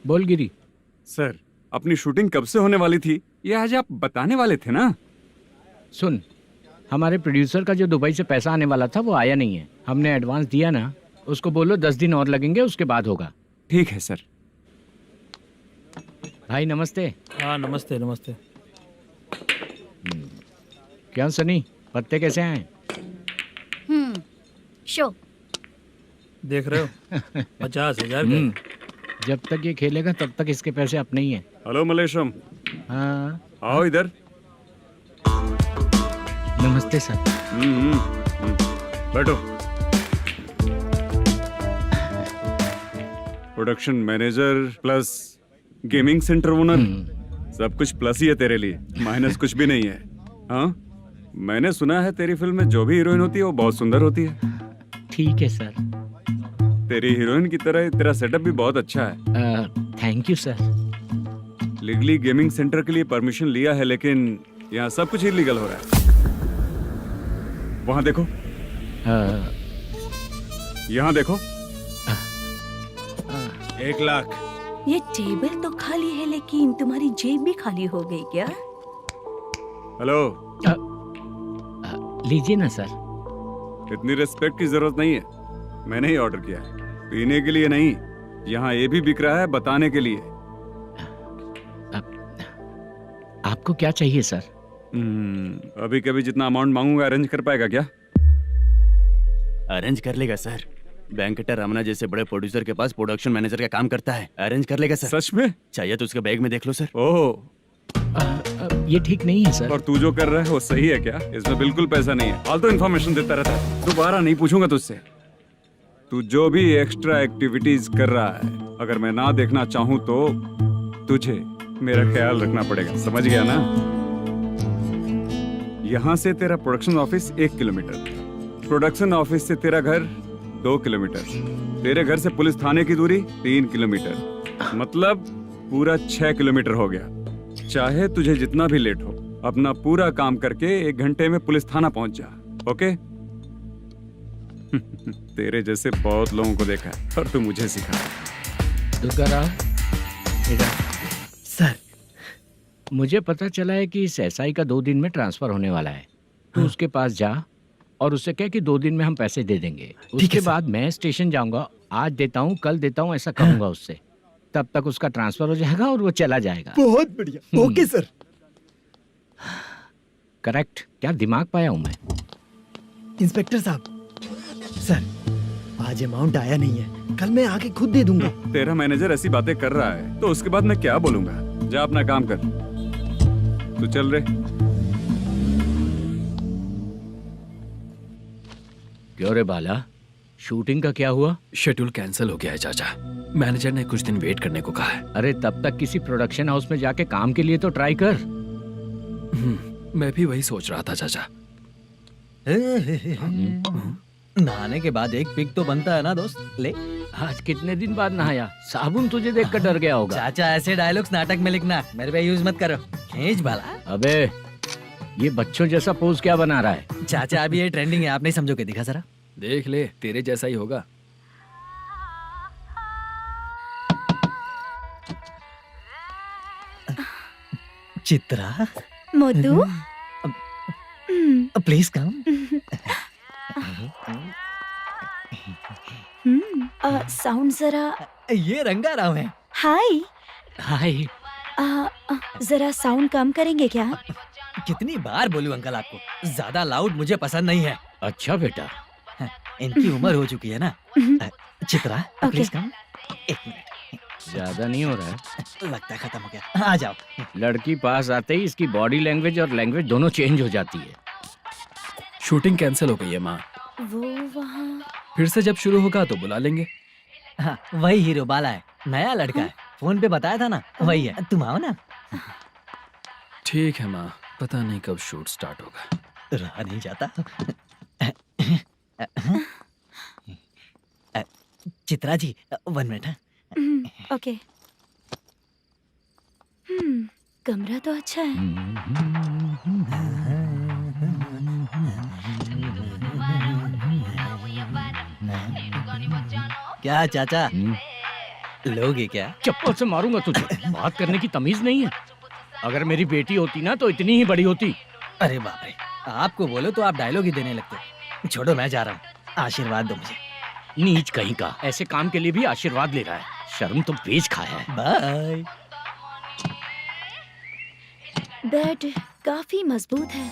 E: बोल गिरी।
F: सर, अपनी शूटिंग कब से होने वाली थी ये आज आप बताने वाले थे ना?
E: सुन, हमारे प्रोड्यूसर का जो दुबई से पैसा आने वाला था वो आया नहीं है। हमने एडवांस दिया ना, उसको बोलो 10 दिन और लगेंगे, उसके बाद होगा।
F: ठीक है सर।
E: भाई नमस्ते।
J: हाँ नमस्ते नमस्ते।
E: क्या सनी, पत्ते कैसे आए?
C: शो।
J: देख रहे हो 50,000 का।
E: जब तक ये खेलेगा तब तक इसके पैसे अपने ही हैं।
F: हेलो मलेशम,
E: हाँ
F: आओ इधर।
E: नमस्ते सर।
F: बैठो। Production manager plus gaming centre owner, सब कुछ प्लस ही है तेरे लिए, माइनस कुछ भी नहीं है। हाँ, मैंने सुना है तेरी फिल्म में जो भी हीरोइन होती है वो बहुत सुंदर होती है।
E: ठीक है सर।
F: तेरी हीरोइन की तरह तेरा सेटअप भी बहुत अच्छा है।
E: Thank you sir.
F: Legally gaming centre के लिए परमिशन लिया है, लेकिन यहाँ सब कुछ इलीगल हो रहा है। वहाँ देखो, यहाँ देखो।
K: 1 लाख।
C: ये टेबल तो खाली है लेकिन तुम्हारी जेब भी खाली हो गई क्या?
F: हेलो,
E: लीजिए ना सर।
F: इतनी रिस्पेक्ट की जरूरत नहीं है, मैंने ही ऑर्डर किया है। पीने के लिए नहीं, यहाँ ये भी बिक रहा है बताने के लिए।
E: आपको क्या चाहिए सर?
F: अभी कभी जितना अमाउंट मांगूंगा अरेंज कर पाएगा क्या?
A: अरेंज कर लेगा सर। वेंकटर रमना जैसे बड़े प्रोड्यूसर के पास प्रोडक्शन मैनेजर का काम करता है, अरेंज कर लेगा सर।
F: सच में?
A: चाहिए तो उसके बैग में देख लो सर।
F: ओह,
E: ये ठीक नहीं है सर।
F: और तू जो कर रहा है वो सही है क्या? इसमें बिल्कुल पैसा नहीं है, फालतू इन्फॉर्मेशन देता रहता है। दोबारा नहीं पूछूंगा तुझसे। तू जो भी एक्स्ट्रा एक्टिविटीज कर रहा है, अगर मैं ना देखना चाहूँ तो तुझे मेरा ख्याल रखना पड़ेगा, समझ गया ना? यहाँ से तेरा production office 1 kilometre, production office से तेरा घर 2 किलोमीटर, तेरे घर से पुलिस थाने की दूरी 3 किलोमीटर, मतलब पूरा 6 किलोमीटर हो गया। चाहे तुझे जितना भी लेट हो, अपना पूरा काम करके 1 घंटे में पुलिस थाना पहुंच जा, ओके? तेरे जैसे बहुत लोगों को देखा है और तू मुझे सिखा।
E: सर, मुझे पता चला है कि इस एसआई का 2 दिन में ट्रांसफर होने वाला है। तो उसके पास जा और उससे कह कि 2 दिन में हम पैसे दे देंगे। उसके बाद मैं स्टेशन जाऊंगा, आज देता हूँ कल देता हूँ ऐसा कहूंगा उससे। तब तक उसका ट्रांसफर हो जाएगा और वो चला जाएगा।
H: बहुत बढ़िया। Okay sir.
E: करेक्ट। क्या दिमाग पाया हूँ मैं।
H: इंस्पेक्टर साहब, सर आज अमाउंट आया नहीं है, कल मैं आके खुद दे दूंगा।
F: तेरा मैनेजर ऐसी बातें कर रहा है तो उसके बाद मैं क्या बोलूंगा? जा अपना काम कर। तू चल रे।
E: क्यों रे बाला, शूटिंग का क्या हुआ?
G: शेड्यूल कैंसिल हो गया है चाचा। मैनेजर ने कुछ दिन वेट करने को कहा है।
E: अरे तब तक किसी प्रोडक्शन हाउस में जाके काम के लिए तो ट्राई कर।
G: मैं भी वही सोच रहा था चाचा।
D: नहाने के बाद एक पिक तो बनता है ना दोस्त। ले।
E: आज कितने दिन बाद नहाया? साबुन तुझे देखकर डर गया होगा।
D: चाचा ऐसे डायलॉग्स नाटक में लिखना, मेरे पे यूज मत करो। खींच बाला।
E: अबे ये बच्चों जैसा पोज क्या बना रहा है?
D: चाचा अभी ये ट्रेंडिंग है, आप नहीं समझोगे। दिखा जरा।
G: देख ले, तेरे जैसा ही होगा।
D: चित्रा।
I: मोटू,
D: प्लीज कम।
I: साउंड जरा।
D: ये रंगा राव है।
I: हाय।
E: हाय।
I: जरा साउंड कम करेंगे क्या?
D: कितनी बार बोलूं अंकल आपको, ज्यादा लाउड मुझे पसंद नहीं है।
E: अच्छा बेटा,
D: इनकी उम्र हो चुकी है ना। Chitra please come. 1 मिनट।
E: ज्यादा नहीं हो रहा है?
D: लगता है खत्म हो गया। आ जाओ।
E: लड़की पास आते ही इसकी बॉडी लैंग्वेज और लैंग्वेज दोनों चेंज हो जाती है।
G: शूटिंग कैंसिल हो गई है माँ।
I: वो वहाँ।
G: फिर से जब शुरू होगा तो बुला लेंगे।
D: हाँ, वही हीरो बाला है, नया लड़का है। फोन पे बताया था ना, वही है। तुम आओ ना।
G: ठीक है माँ, पता नहीं कब शूट स्टार्ट होगा।
D: रहा नहीं जाता। चित्रा जी 1 मिनट।
I: ओके। कमरा तो अच्छा है।
D: क्या चाचा, लोगे क्या?
E: चप्पल से मारूंगा तुझे। बात करने की तमीज नहीं है। अगर मेरी बेटी होती ना तो इतनी ही बड़ी होती।
D: अरे बाप रे, आपको बोलो तो आप डायलॉग ही देने लगते। छोड़ो, मैं जा रहा हूँ, आशीर्वाद दो मुझे।
E: नीच कहीं का, ऐसे काम के लिए भी आशीर्वाद ले रहा है। शर्म तो बेच खाया है।
D: बाय।
I: बेड काफी मजबूत है।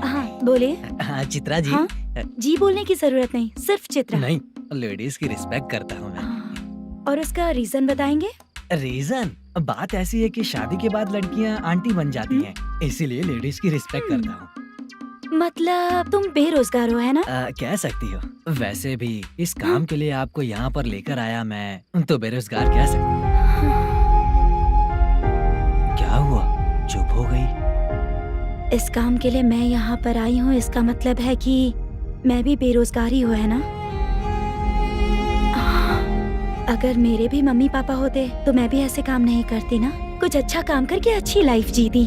I: हाँ बोले।
D: हाँ चित्रा जी।
I: हाँ? जी बोलने की जरूरत नहीं, सिर्फ चित्रा।
D: नहीं, लेडीज की रिस्पेक्ट करता हूँ मैं।
I: और उसका रीजन बताएंगे?
D: रीजन बात ऐसी है कि शादी के बाद लड़कियाँ आंटी बन जाती हैं, इसीलिए लेडीज की रिस्पेक्ट करता हूँ।
I: मतलब तुम बेरोजगार हो, है ना?
D: कह सकती हो। वैसे भी इस काम के लिए आपको यहाँ पर लेकर आया मैं, तो बेरोजगार कह सकती हूँ। क्या हुआ, चुप हो गई?
I: इस काम के लिए मैं यहाँ पर आई हूँ, इसका मतलब है कि मैं भी बेरोजगार ही हूँ, है ना? अगर मेरे भी मम्मी पापा होते तो मैं भी ऐसे काम नहीं करती ना। कुछ अच्छा काम करके अच्छी लाइफ जीती।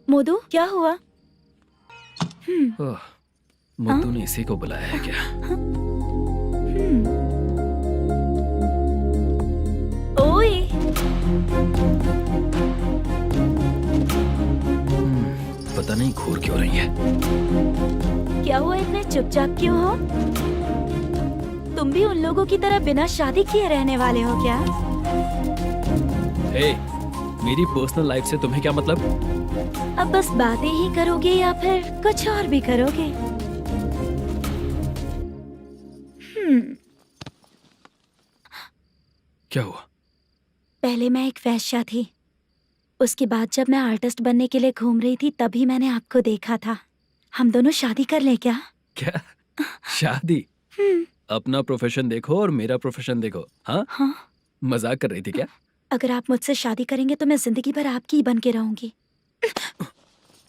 I: मोदू, क्या हुआ?
G: ओह, मुद्दू ने इसी को बुलाया है क्या?
I: ओए,
G: पता नहीं घूर क्यों रही है।
I: क्या हुआ, इतने चुपचाप क्यों हो? तुम भी उन लोगों की तरह बिना शादी किए रहने वाले हो क्या?
G: हे, मेरी पर्सनल लाइफ से तुम्हें क्या मतलब?
I: अब बस बातें ही करोगे या फिर कुछ और भी करोगे?
G: क्या हुआ?
I: पहले मैं एक वेश्या थी, उसके बाद जब मैं आर्टिस्ट बनने के लिए घूम रही थी तभी मैंने आपको देखा था। हम दोनों शादी कर ले क्या?
G: क्या शादी? अपना प्रोफेशन देखो और मेरा प्रोफेशन देखो। हाँ?
I: हाँ।
G: मजाक कर रही थी क्या?
I: अगर आप मुझसे शादी करेंगे तो मैं जिंदगी भर आपकी ही बन के रहूंगी।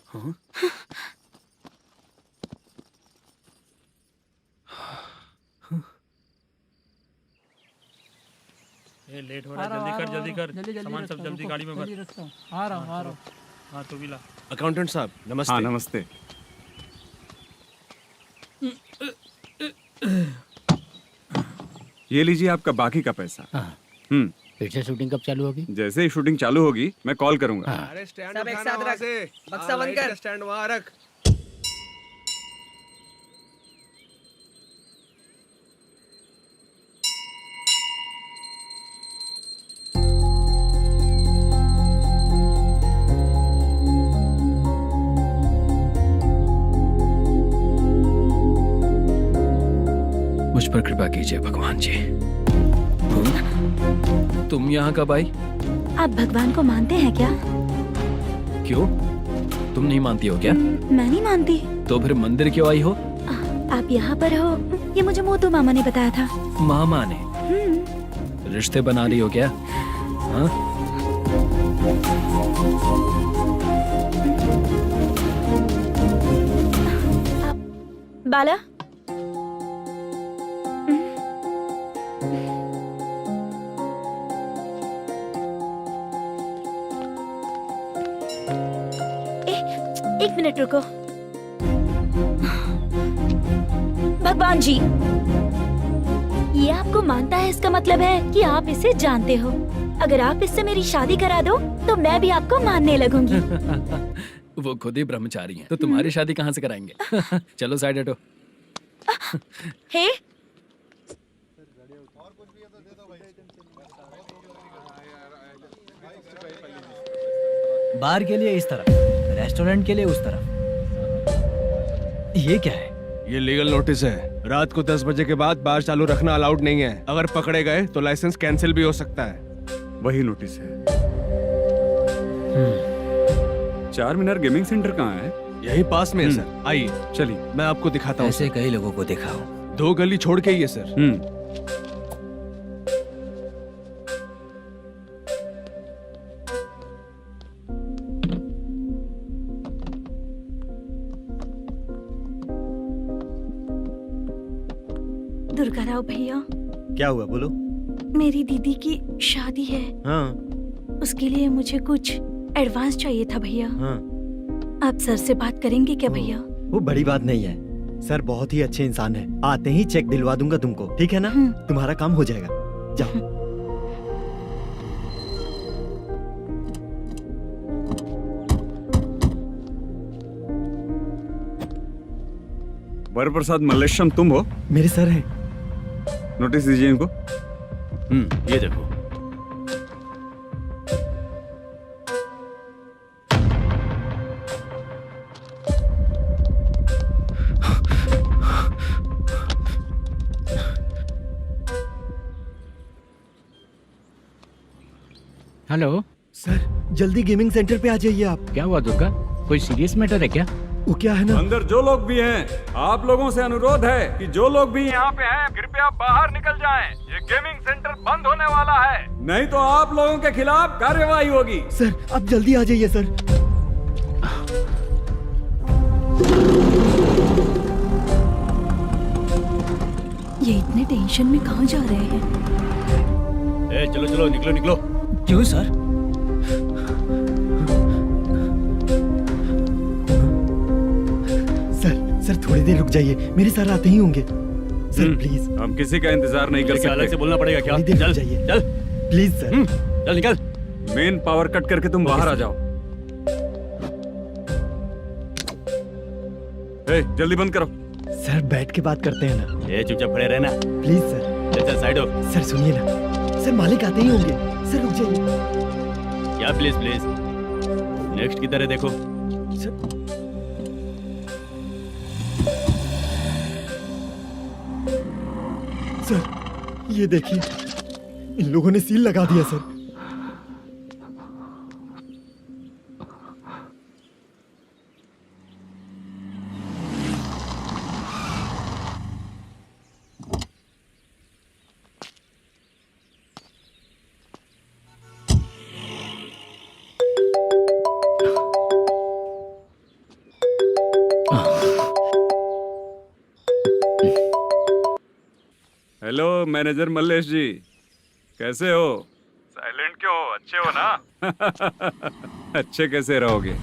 G: हाँ?
J: ये लेट हो रहा है, जल्दी कर। सामान सब जल्दी गाड़ी में भर।
D: आ रहा हूँ।
J: हाँ तू भी ला।
K: अकाउंटेंट साहब नमस्ते।
F: हाँ नमस्ते। ये लीजिए आपका बाकी का पैसा।
E: फिर से शूटिंग कब चालू होगी?
F: जैसे ही शूटिंग चालू होगी मैं कॉल करूंगा।
K: अरे स्टैंड
D: सब एक
K: उठाना
D: साथ
K: वहाँ
D: रख।
K: से।
D: बक्सा बंद कर।
K: स्टैंड वहाँ रख।
G: मुझ पर कृपा कीजिए भगवान जी। तुम यहाँ कब आई?
I: आप भगवान को मानते हैं क्या?
G: क्यों? तुम नहीं मानती हो क्या?
I: मैं नहीं मानती।
G: तो फिर मंदिर क्यों आई हो?
I: आप यहाँ पर हो ये मुझे मोदू मामा ने बताया था।
G: मामा ने? रिश्ते बना रही हो क्या? हाँ?
I: बाला, एक मिनट रुको। भगवान जी, ये आपको मानता है, इसका मतलब है कि आप इसे जानते हो। अगर आप इससे मेरी शादी करा दो तो मैं भी आपको मानने लगूंगी।
G: वो खुद ही ब्रह्मचारी हैं, तो तुम्हारी शादी कहाँ से कराएंगे? चलो साइड हटो।
I: हे,
D: बार के लिए इस तरफ, रेस्टोरेंट के लिए उस तरफ। ये क्या है?
K: ये लीगल नोटिस है। रात को 10 बजे के बाद बार चालू रखना अलाउड नहीं है। अगर पकड़े गए तो लाइसेंस कैंसिल भी हो सकता है।
F: वही नोटिस है। चार मीनार गेमिंग सेंटर कहाँ है?
K: यही पास में है सर, आइए
F: चलिए।
K: मैं आपको दिखाता हूँ।
D: ऐसे कई लोगों को देखा हूँ।
K: 2 गली छोड़ के ही है सर।
C: दुर्गा राव भैया,
H: क्या हुआ, बोलो।
C: मेरी दीदी की शादी है,
H: हाँ
C: उसके लिए मुझे कुछ एडवांस चाहिए था भैया।
H: हाँ,
C: आप सर से बात करेंगे क्या भैया?
H: वो बड़ी बात नहीं है, सर बहुत ही अच्छे इंसान है। आते ही चेक दिलवा दूंगा तुमको, ठीक है ना? तुम्हारा काम हो जाएगा, जाओ।
F: वरप्रसाद मल्लेशम तुम हो?
H: मेरे सर हैं।
F: नोटिस दीजिए इनको।
J: ये देखो।
E: हेलो
H: सर जल्दी गेमिंग सेंटर पे आ जाइए आप।
E: क्या हुआ दुर्गा, कोई सीरियस मैटर है क्या?
H: वो क्या है ना,
F: अंदर जो लोग भी हैं, आप लोगों से अनुरोध है कि जो लोग भी यहाँ पे हैं, कृपया बाहर निकल जाएं। ये गेमिंग सेंटर बंद होने वाला है, नहीं तो आप लोगों के खिलाफ कार्यवाही होगी।
H: सर आप जल्दी आ जाइए सर।
C: ये इतने टेंशन में कहाँ जा रहे हैं?
J: चलो चलो निकलो निकलो।
D: क्यों सर?
H: सर थोड़ी देर रुक जाइए, मेरे सर आते ही होंगे। Sir please.
F: हम किसी का इंतजार नहीं कर सकते।
J: अलग से बोलना पड़ेगा क्या?
H: थोड़ी देर रुक
J: चल
H: जाइए
J: चल
H: प्लीज सर।
J: चल निकल।
F: मेन पावर कट करके तुम बाहर आ जाओ। जल्दी बंद करो।
H: सर बैठ के बात करते हैं ना।
J: ये चुपचाप खड़े रहना।
H: Please sir.
J: चल साइड हो।
H: सर सुनिए ना, सर मालिक आते ही होंगे, सर रुक जाइए।
J: क्या प्लीज प्लीज? नेक्स्ट की तरह देखो।
H: सर ये देखिए, इन लोगों ने सील लगा दिया सर।
F: हेलो मैनेजर मल्लेश जी, कैसे हो? साइलेंट क्यों हो? अच्छे हो ना? अच्छे कैसे रहोगे?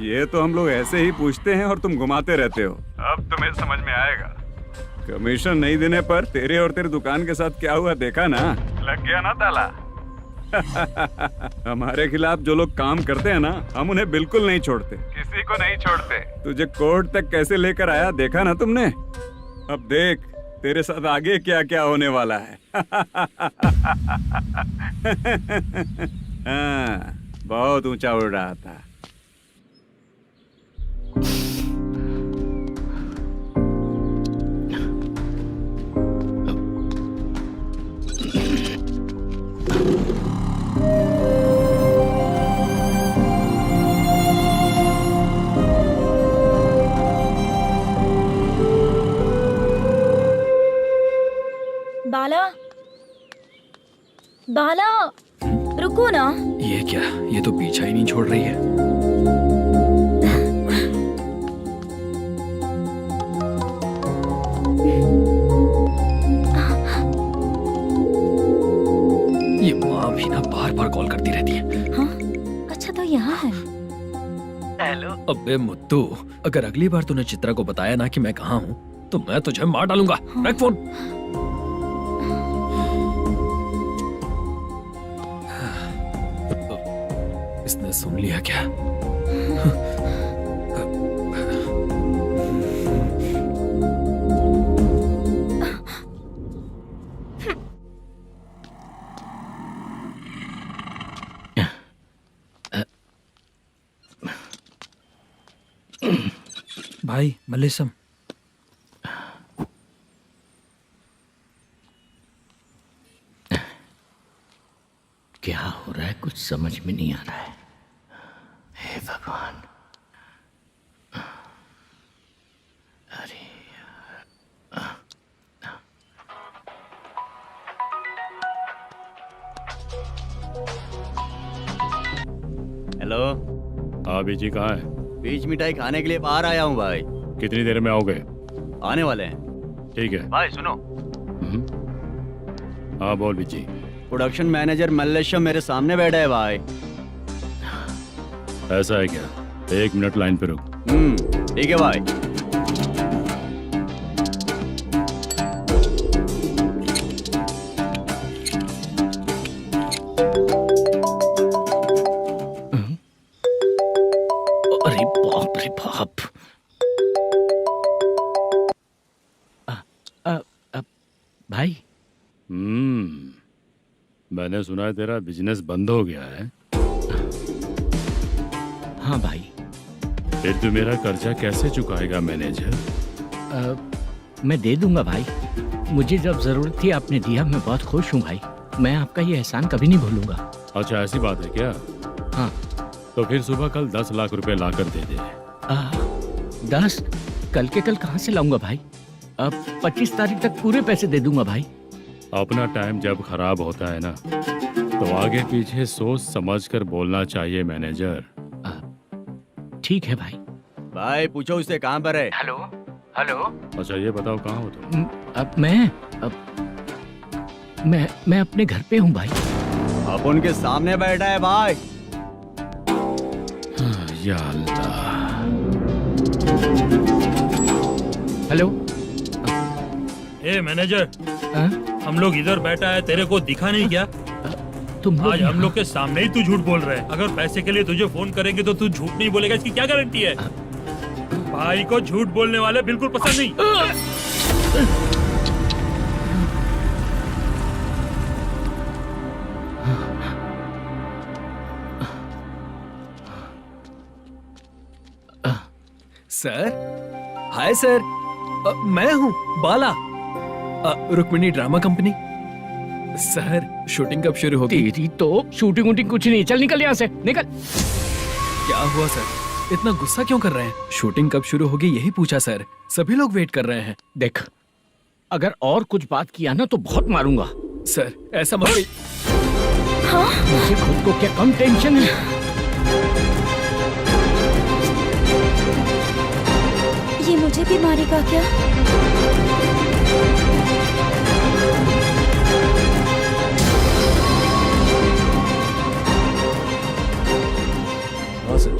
F: ये तो हम लोग ऐसे ही पूछते हैं और तुम घुमाते रहते हो। अब तुम्हें समझ में आएगा। कमीशन नहीं देने पर तेरे और तेरी दुकान के साथ क्या हुआ देखा ना? लग गया ना ताला। हमारे खिलाफ जो लोग काम करते हैं ना, हम उन्हें बिल्कुल नहीं छोड़ते, किसी को नहीं छोड़ते। तुझे कोर्ट तक कैसे लेकर आया देखा ना तुमने? अब देख तेरे साथ आगे क्या क्या होने वाला है। हाँ, बहुत ऊंचा उड़ रहा था।
I: बाला, बाला, रुको ना।
G: ये क्या, ये तो पीछा ही नहीं छोड़ रही है। ये माँ भी ना बार बार कॉल करती रहती है।
I: हाँ? अच्छा तो यहाँ है।
G: हेलो। अबे मुद्दू, अगर अगली बार तूने चित्रा को बताया ना कि मैं कहाँ हूँ, तो मैं तुझे मार डालूंगा। रख फोन। इसने सुन लिया क्या? भाई मल्लेशम,
E: क्या हो रहा है, कुछ समझ में नहीं आ रहा है। हे भगवान, अरे
J: हेलो।
B: हाँ बीजी कहाँ है?
J: बीच मिठाई खाने के लिए बाहर आया हूँ भाई।
B: कितनी देर में आओगे?
J: आने वाले हैं।
B: ठीक है
J: भाई सुनो,
B: हाँ बोल बीजी।
J: प्रोडक्शन मैनेजर मल्लेशम मेरे सामने बैठा है भाई।
B: ऐसा है क्या? 1 मिनट लाइन पे रुक।
A: ठीक है भाई।
E: अरे बाप रे बाप। भाई
B: मैंने सुना है तेरा बिजनेस बंद हो गया है।
E: हाँ भाई।
B: फिर तू मेरा कर्जा कैसे चुकाएगा मैनेजर?
E: मैं दे दूंगा भाई। मुझे जब जरूरत थी आपने दिया, मैं बहुत खुश हूँ भाई। मैं आपका ये एहसान कभी नहीं भूलूंगा।
B: अच्छा ऐसी बात है क्या?
E: हाँ।
B: तो फिर सुबह कल 10 लाख रुपए ला कर दे दे।
E: 10? कल के कल कहाँ से लाऊंगा भाई? अब 25 तारीख तक पूरे पैसे दे दूंगा भाई।
B: अपना टाइम जब खराब होता है ना, तो आगे पीछे सोच समझ कर बोलना चाहिए मैनेजर।
E: ठीक है भाई।
A: भाई पूछो उससे कहाँ पर है।
E: Hello hello.
B: अच्छा ये बताओ कहाँ हो तुम?
E: अब मैं अपने घर पे हूँ भाई।
A: अब उनके सामने बैठा है भाई।
B: या अल्लाह।
E: हेलो।
J: ए मैनेजर,
E: हाँ?
J: हम लोग इधर बैठा है, तेरे को दिखा नहीं क्या?
E: तुम
J: आज हम लोग के सामने ही तू झूठ बोल रहा है। अगर पैसे के लिए तुझे फोन करेंगे तो तू झूठ नहीं बोलेगा, इसकी क्या गारंटी है? भाई को झूठ बोलने वाले बिल्कुल पसंद नहीं।
G: सर, हाय सर, मैं हूँ Bala, Rukmini drama company. Sir shooting कब शुरू होगी?
E: तेरी तो शूटिंग वूटिंग कुछ नहीं। चल निकल यहाँ से, निकल।
G: क्या हुआ सर, इतना गुस्सा क्यों कर रहे हैं? शूटिंग कब शुरू होगी यही पूछा सर, सभी लोग वेट कर रहे हैं।
E: देख, अगर और कुछ बात किया ना तो बहुत मारूंगा।
G: सर ऐसा मत कहिए।
E: मुझे खुद को क्या कम टेंशन है?
I: ये मुझे भी मारेगा क्या?
K: हाँ सर,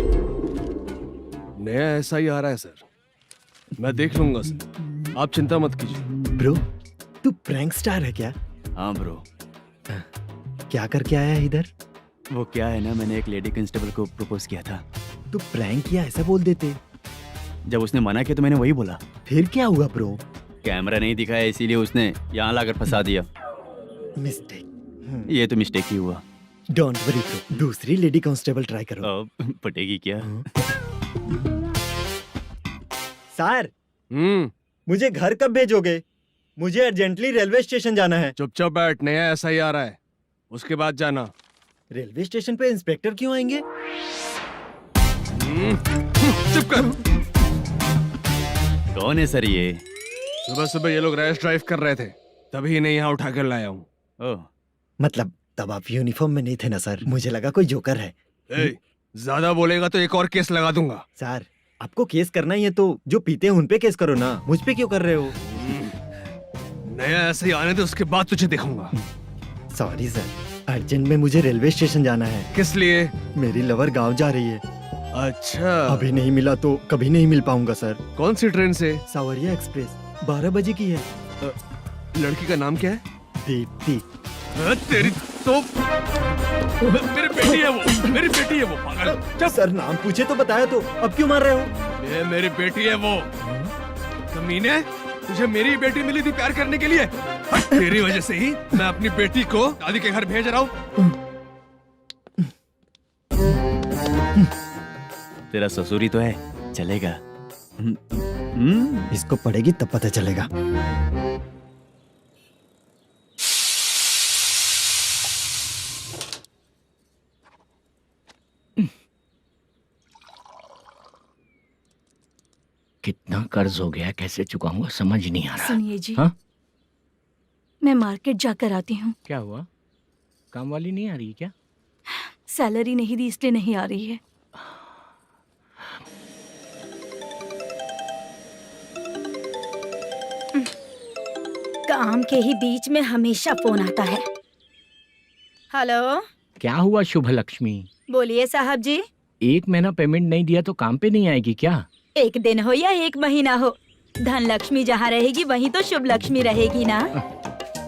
K: नया ऐसा ही आ रहा है सर, मैं देख लूंगा सर, आप चिंता मत कीजिए।
H: ब्रो, तू प्रैंक स्टार है क्या?
A: हाँ ब्रो।
H: क्या करके आया है इधर?
A: वो क्या है ना, मैंने एक लेडी कांस्टेबल को प्रपोज किया था।
H: तू प्रैंक किया ऐसा बोल देते।
A: जब उसने मना किया तो मैंने वही बोला।
H: फिर क्या हुआ ब्रो?
A: कैमरा नहीं दिखाया इसीलिए उसने यहाँ लाकर फंसा दिया।
H: मिस्टेक।
A: ये तो मिस्टेक ही हुआ।
H: डोंट वरी ब्रो, दूसरी लेडी कांस्टेबल ट्राई करो।
A: पटेगी क्या?
H: सर, मुझे घर कब भेजोगे? मुझे अर्जेंटली रेलवे स्टेशन जाना है।
K: चुपचाप बैठ, नया ऐसा ही आ रहा है, उसके बाद जाना।
H: रेलवे स्टेशन पे इंस्पेक्टर क्यों आएंगे?
K: चुप कर।
A: कौन है सर ये?
K: सुबह सुबह ये लोग रैश ड्राइव कर रहे थे, तभी इन्हें यहाँ उठा कर लाया हूँ।
H: मतलब तब आप यूनिफॉर्म में नहीं थे ना सर, मुझे लगा कोई जोकर है।
K: ज्यादा बोलेगा तो एक और केस लगा दूंगा।
H: सर, आपको केस करना ही है तो जो पीते हैं उन पे केस करो ना, मुझ पे क्यों कर रहे हो?
K: नया ऐसे ही आने दो, उसके बाद तुझे देखूंगा।
H: सॉरी सर, अर्जेंट में मुझे रेलवे स्टेशन जाना है।
K: किस लिए?
H: मेरी लवर गांव जा रही है।
K: अच्छा,
H: अभी नहीं मिला तो कभी नहीं मिल पाऊंगा सर।
K: कौन सी ट्रेन से?
H: सावरिया एक्सप्रेस, 12 बजे की है।
K: लड़की का नाम क्या है?
H: दीप्ति।
K: तेरी तो मेरी बेटी है वो, मेरी बेटी है वो, पागल।
H: सर नाम पूछे तो बताया तो अब क्यों मार रहे हो?
K: ये मेरी बेटी है वो। कमीने, तुझे मेरी बेटी मिली थी प्यार करने के लिए, तेरी वजह से ही मैं अपनी बेटी को दादी के घर भेज रहा हूँ।
A: तेरा ससुरी तो है, चलेगा।
H: इसको पढ़ेगी तब पता चलेगा।
E: कितना कर्ज हो गया, कैसे चुकाऊंगा समझ नहीं आ रहा।
C: सुनिए जी,
E: हाँ?
C: मैं मार्केट जाकर आती हूँ।
E: क्या हुआ? काम वाली नहीं आ रही क्या?
C: सैलरी नहीं दी इसलिए नहीं आ रही है।
I: काम के ही बीच में हमेशा फोन आता है। हेलो,
E: क्या हुआ शुभ लक्ष्मी?
I: बोलिए साहब जी।
E: 1 महीना पेमेंट नहीं दिया तो काम पे नहीं आएगी क्या?
I: एक दिन हो या 1 महीना हो, धन लक्ष्मी जहाँ रहेगी वहीं तो शुभ लक्ष्मी रहेगी ना।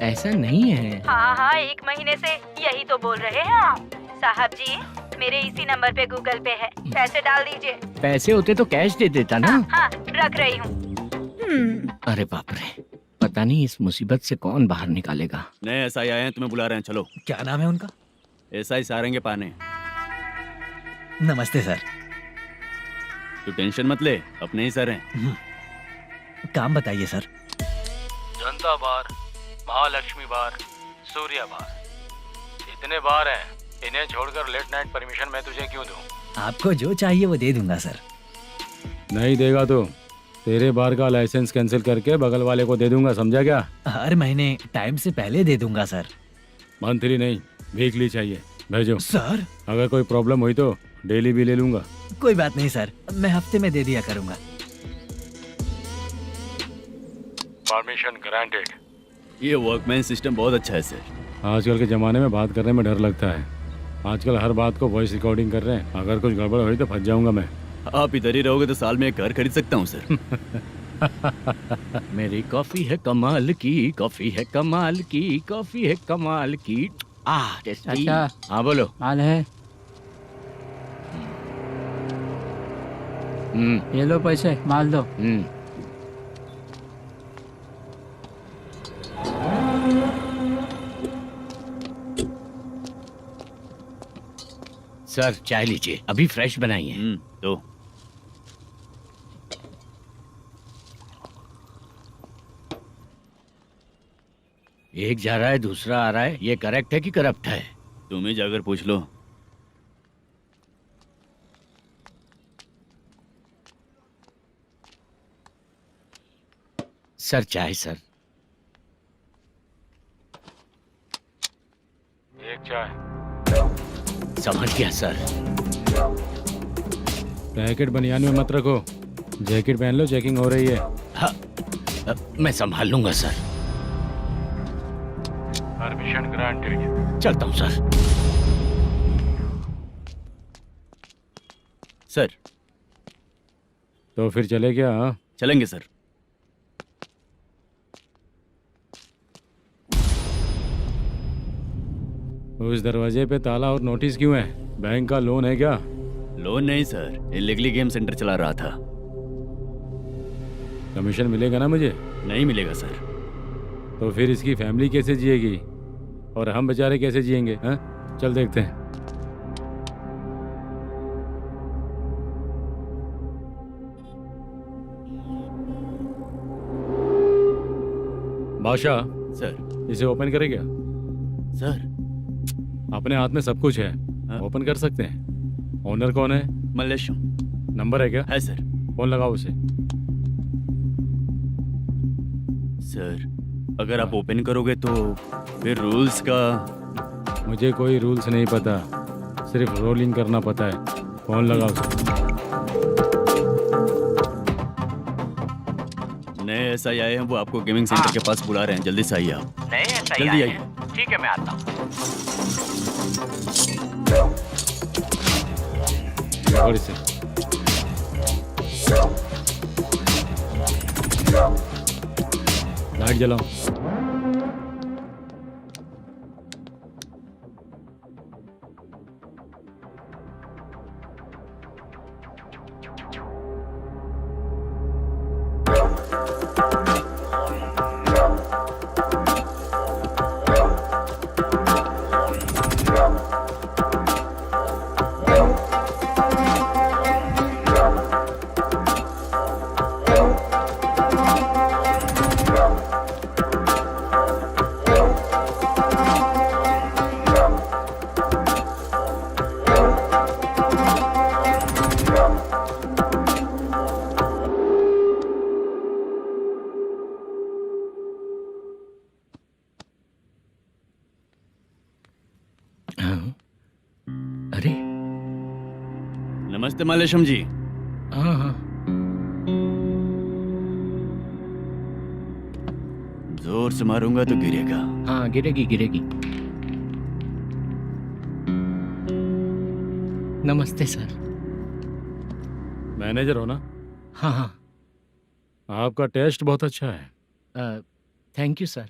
E: ऐसा नहीं है।
I: हाँ, 1 महीने से यही तो बोल रहे हैं आप। साहब जी, मेरे इसी नंबर पे गूगल पे है, पैसे डाल दीजिए।
E: पैसे होते तो कैश दे देता ना।
I: हाँ, रख रही हूँ।
E: अरे बाप रे, पता नहीं इस मुसीबत से कौन बाहर निकालेगा।
F: नए एसआई आए हैं, तुम्हें बुला रहे हैं, चलो।
D: क्या नाम है उनका?
F: एसआई सारंगे पाने।
D: नमस्ते सर।
F: तू टेंशन मत ले, अपने ही सर हैं।
D: काम बताइए सर।
B: जनता बार, महालक्ष्मी बार, सूर्या बार, इतने बार हैं। इन्हें छोड़कर लेट नाइट परमिशन मैं तुझे क्यों दूं?
D: आपको जो चाहिए वो दे दूंगा सर।
B: नहीं देगा तो तेरे बार का लाइसेंस कैंसिल करके बगल वाले को दे दूंगा, समझा क्या?
D: हर महीने टाइम से पहले दे दूंगा सर।
B: मंथली नहीं, वीकली चाहिए, भेजो।
D: सर
B: अगर कोई प्रॉब्लम हुई तो डेली भी ले लूंगा।
D: कोई बात नहीं सर, मैं हफ्ते में दे दिया करूंगा।
B: Permission granted.
F: ये वर्कमैन सिस्टम बहुत अच्छा है सर।
B: आजकल के जमाने में बात करने में डर लगता है। आजकल हर बात को वॉइस रिकॉर्डिंग कर रहे हैं। अगर कुछ गड़बड़ हुई तो फंस जाऊंगा मैं।
F: आप इधर ही रहोगे तो साल में एक घर खरीद सकता हूँ सर।
E: मेरी कॉफी है कमाल की, कॉफी है कमाल की, कॉफी है कमाल की। टेस्टी।
L: अच्छा।
E: हाँ बोलो।
L: माल है, ये लो पैसे, माल दो।
E: सर चाय लीजिए, अभी फ्रेश बनाई है।
F: तो
E: एक जा रहा है दूसरा आ रहा है, ये करेक्ट है कि करप्ट है?
F: तुम ही जाकर पूछ लो।
E: सर चाय सर।
B: एक चाय।
E: समझ गया सर।
B: पैकेट बनियान में मत रखो, जैकेट पहन लो, चेकिंग हो रही है।
E: हाँ, मैं संभाल लूंगा सर।
B: Permission granted.
E: चलता हूँ सर।
F: सर
B: तो फिर चले क्या? हाँ?
F: चलेंगे सर।
B: उस दरवाजे पे ताला और नोटिस क्यों है? बैंक का लोन है क्या?
F: लोन नहीं सर, इलीगली गेम सेंटर चला रहा था।
B: कमीशन मिलेगा ना मुझे?
F: नहीं मिलेगा सर।
B: तो फिर इसकी फैमिली कैसे जिएगी और हम बेचारे कैसे जिएंगे? हाँ, चल देखते हैं। बादशाह
F: सर।
B: इसे ओपन करे क्या?
F: सर
B: अपने हाथ में सब कुछ है, ओपन कर सकते हैं। ओनर कौन है?
F: मल्लेशम।
B: नंबर है क्या?
F: है सर।
B: फोन लगाओ उसे।
F: सर अगर आप ओपन करोगे तो फिर रूल्स का।
B: मुझे कोई रूल्स नहीं पता, सिर्फ रोलिंग करना पता है। फोन लगाओ उसे।
F: नए एसआई आए हैं, वो आपको गेमिंग सेंटर के पास बुला रहे हैं, जल्दी से आइए आप।
E: नए एसआई
F: जल्दी
E: आए
F: आइए।
E: हैं? ठीक है मैं आता हूँ।
B: और इसे लाइट जलाओ।
E: अरे
F: नमस्ते मल्लेशम जी।
E: हाँ हाँ।
F: जोर से मारूंगा तो गिरेगा।
E: हाँ गिरेगी गिरेगी। नमस्ते सर।
B: मैनेजर हो ना?
E: हाँ हाँ।
B: आपका टेस्ट बहुत अच्छा है।
E: Thank you sir.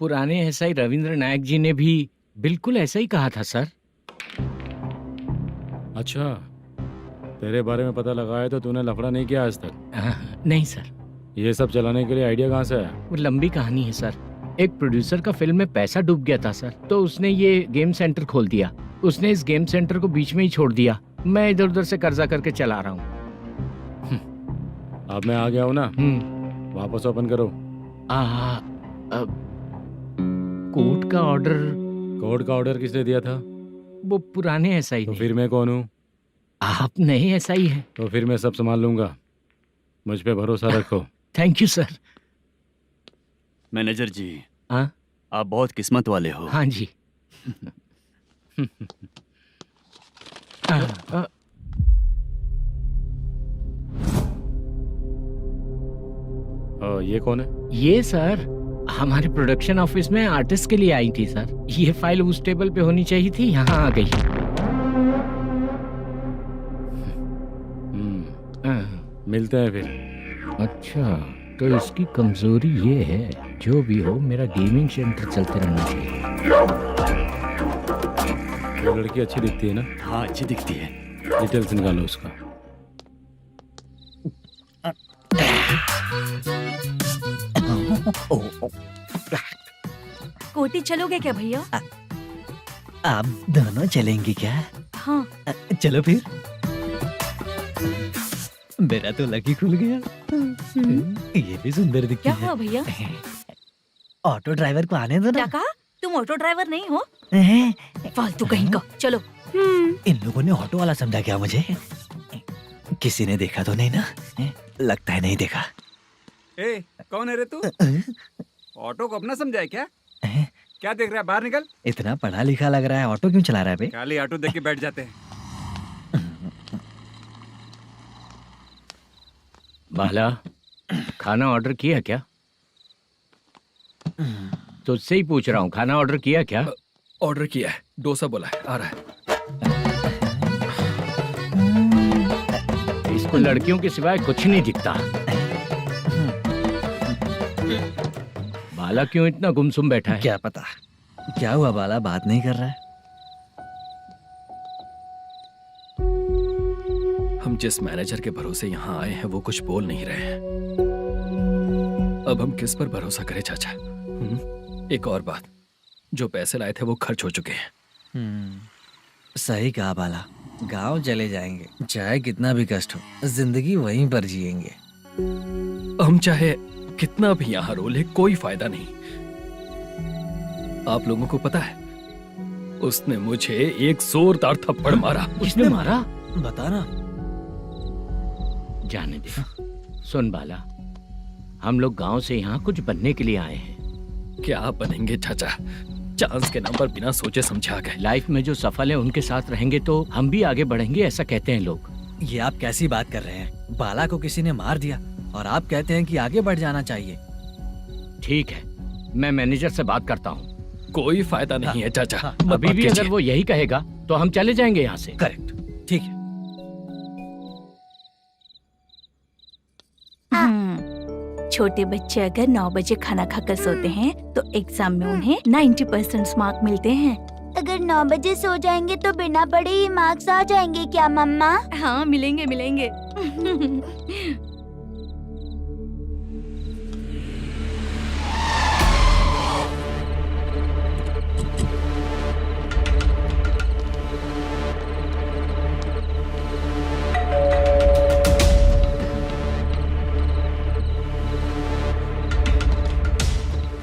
E: पुराने एसआई रविंद्र नायक जी ने भी बिल्कुल ऐसा ही कहा था सर।
B: अच्छा, तेरे बारे में पता लगा है तो तूने लफड़ा नहीं किया आज तक?
E: नहीं सर।
B: ये सब चलाने के लिए आइडिया कहाँ से आया?
E: वो लंबी कहानी है सर। एक प्रोड्यूसर का फिल्म में पैसा डूब गया था सर, तो उसने ये गेम सेंटर खोल दिया। उसने इस गेम सेंटर को बीच में ही छोड़ दिया। मैं इधर उधर से कर्जा करके चला रहा हूँ।
B: अब मैं आ गया हूँ ना, वापस ओपन करो।
E: कोर्ट का ऑर्डर।
B: कोर्ट का ऑर्डर किसने दिया था?
E: वो पुराने एसआई
B: तो
E: ने।
B: फिर मैं कौन हूँ?
E: आप नए एसआई हैं।
B: तो फिर मैं सब संभाल लूंगा, मुझ पे भरोसा रखो।
E: Thank you sir.
M: मैनेजर जी,
E: हाँ
M: आप बहुत किस्मत वाले हो।
E: हाँ जी।
B: ये कौन है?
E: ये सर हमारे प्रोडक्शन ऑफिस में आर्टिस्ट के लिए आई थी सर। ये फाइल उस टेबल पे होनी चाहिए थी, यहाँ आ गई।
B: मिलते हैं फिर।
E: अच्छा, तो इसकी कमजोरी ये है, जो भी हो मेरा गेमिंग सेंटर चलते रहना चाहिए।
B: वो लड़की अच्छी दिखती है ना?
M: हाँ, अच्छी दिखती है।
B: डिटेल्स निकालो उसका।
C: कोटी चलोगे क्या भैया?
D: आप दोनों चलेंगे क्या?
C: हाँ।
D: चलो फिर। मेरा तो लकी खुल गया। ये भी सुंदर दिखती
C: क्या
D: है।
C: हुआ भैया?
D: ऑटो ड्राइवर को आने दो
C: क्या
D: ना।
C: कहा? तुम ऑटो ड्राइवर नहीं हो? फालतू कहीं का। चलो।
D: इन लोगों ने ऑटो वाला समझा क्या मुझे? किसी ने देखा तो नहीं ना? लगता है नहीं देखा।
F: ए, कौन है रे तू? ऑटो को अपना समझा है क्या? क्या देख रहा है? बाहर निकल।
D: इतना पढ़ा लिखा लग रहा है, ऑटो क्यों चला रहा है बे?
F: खाली ऑटो देख के बैठ जाते हैं।
E: बाला, खाना ऑर्डर किया क्या? तुझसे ही पूछ रहा हूँ, खाना ऑर्डर किया क्या?
G: ऑर्डर किया है, डोसा बोला है, आ रहा है।
E: इसको लड़कियों के सिवाय कुछ नहीं दिखता। बाला क्यों इतना गुमसुम बैठा है?
D: क्या पता क्या हुआ, बाला बात नहीं कर रहा है।
G: हम जिस मैनेजर के भरोसे यहाँ आए हैं वो कुछ बोल नहीं रहे हैं। अब हम किस पर भरोसा करें चाचा? एक और बात, जो पैसे लाए थे वो खर्च हो चुके हैं।
D: सही कहा बाला, गांव चले जाएंगे, चाहे कितना भी कष्ट हो, जिंदगी वहीं पर जिएंगे।
G: हम चाहे कितना भी यहाँ रो ले, कोई फायदा नहीं। आप लोगों को पता है, उसने मुझे एक जोरदार थप्पड़ मारा।
E: किसने मारा?
D: बताना।
E: जाने दे। सुन बाला, हम लोग गांव से यहाँ कुछ बनने के लिए आए हैं।
G: क्या बनेंगे चाचा? चांस के नाम पर बिना सोचे समझे आ गए।
E: लाइफ में जो सफल है उनके साथ रहेंगे तो हम भी आगे बढ़ेंगे, ऐसा कहते हैं लोग।
D: ये आप कैसी बात कर रहे हैं? बाला को किसी ने मार दिया और आप कहते हैं कि आगे बढ़ जाना चाहिए।
E: ठीक है, मैं मैनेजर से बात करता हूँ।
G: कोई फायदा नहीं है चाचा।
E: अभी भी अगर वो यही कहेगा तो हम चले जाएंगे यहाँ से।
D: करेक्ट, ठीक है।
C: छोटे बच्चे अगर 9 बजे खाना खाकर सोते हैं तो एग्जाम में उन्हें 90% मार्क मिलते हैं।
I: अगर 9 बजे सो जाएंगे तो बिना पढ़े ही मार्क्स आ जाएंगे क्या मम्मा?
C: हाँ, मिलेंगे मिलेंगे।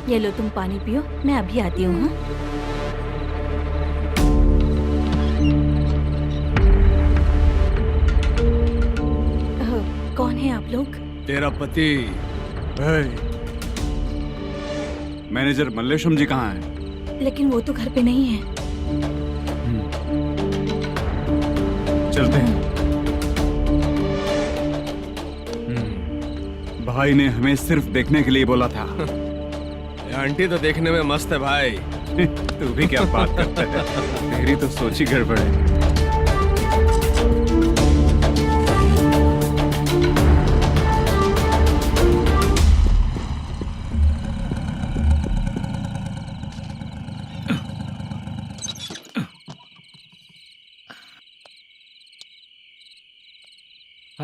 C: ये लो, तुम पानी पियो, मैं अभी आती हूँ। हाँ? कौन है आप लोग?
K: तेरा पति।
F: मैनेजर मल्लेशम जी कहाँ हैं?
C: लेकिन वो तो घर पे नहीं है।
F: चलते हैं। भाई ने हमें सिर्फ देखने के लिए बोला था।
K: आंटी तो देखने में मस्त है भाई।
F: तू भी क्या बात करता है? तेरी तो सोच ही गड़बड़ है।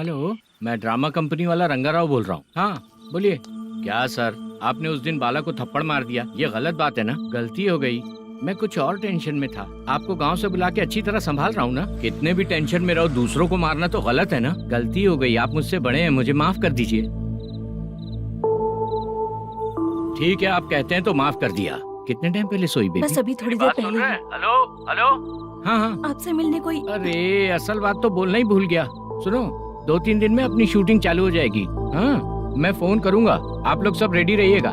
E: हेलो, मैं ड्रामा कंपनी वाला रंगाराव बोल रहा हूँ। हाँ बोलिए। क्या सर, आपने उस दिन बाला को थप्पड़ मार दिया, ये गलत बात है ना? गलती हो गई, मैं कुछ और टेंशन में था। आपको गांव से बुला के अच्छी तरह संभाल रहा हूँ ना। कितने भी टेंशन में रहो, दूसरों को मारना तो गलत है ना। गलती हो गई, आप मुझसे बड़े हैं, मुझे माफ कर दीजिए। ठीक है, आप कहते हैं तो माफ कर दिया। कितने टाइम पहले सोई बेबी?
C: बस अभी थोड़ी देर पहले।
E: Hello hello. हाँ हाँ,
C: आपसे मिलने कोई।
E: अरे असल बात तो बोलना ही भूल गया। सुनो, 2-3 दिन में अपनी शूटिंग चालू हो जाएगी। हाँ, मैं फोन करूंगा, आप लोग सब रेडी रहिएगा।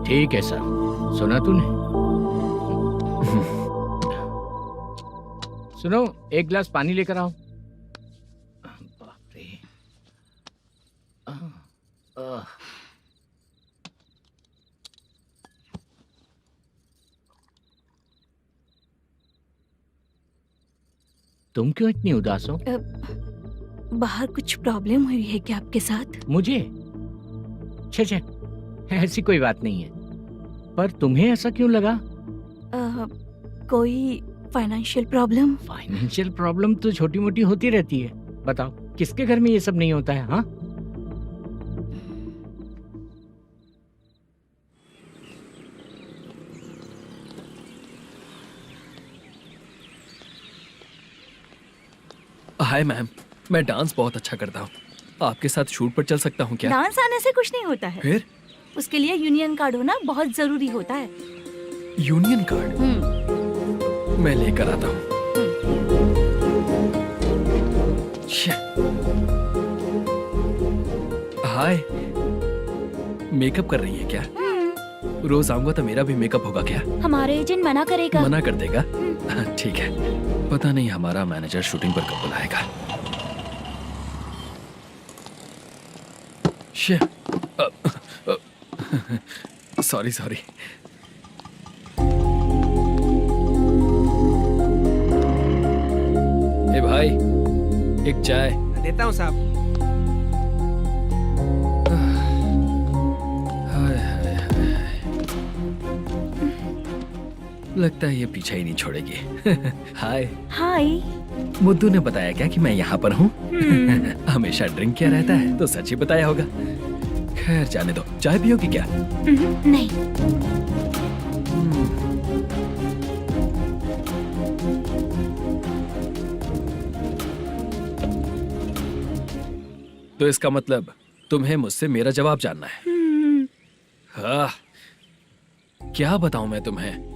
E: ठीक है सर। सुना तूने? सुनो, एक गिलास पानी लेकर आओ। बाप रे। तुम क्यों इतनी उदास हो?
C: बाहर कुछ प्रॉब्लम हुई है क्या आपके साथ?
E: मुझे? छे, ऐसी कोई बात नहीं है। पर तुम्हें ऐसा क्यों लगा?
C: कोई फाइनेंशियल प्रॉब्लम?
E: फाइनेंशियल प्रॉब्लम तो छोटी मोटी होती रहती है। बताओ, किसके घर में ये सब नहीं होता है? हाँ,
G: हाय मैम, मैं डांस बहुत अच्छा करता हूँ। आपके साथ शूट पर चल सकता हूँ क्या?
C: डांस आने से कुछ नहीं होता है।
G: फिर?
C: उसके लिए यूनियन कार्ड होना बहुत जरूरी होता है।
G: Union card? मैं लेकर आता हूँ। हाय, मेकअप कर रही है क्या? रोज आऊंगा तो मेरा भी मेकअप होगा क्या?
I: हमारे एजेंट मना करेगा।
G: मना कर देगा? ठीक है, पता नहीं हमारा मैनेजर शूटिंग पर कब बुलाएगा। सॉरी। ए भाई, एक चाय।
K: देता हूँ साहब।
G: लगता है ये पीछा ही नहीं छोड़ेगी। हाय।
I: हाय।
G: मुद्दू ने बताया क्या कि मैं यहाँ पर हूँ? हमेशा ड्रिंक किया रहता है तो सच ही बताया होगा। खैर जाने दो, चाय पियोगी क्या?
I: नहीं।
G: तो इसका मतलब तुम्हें मुझसे मेरा जवाब जानना है? हाँ, क्या बताऊं मैं तुम्हें?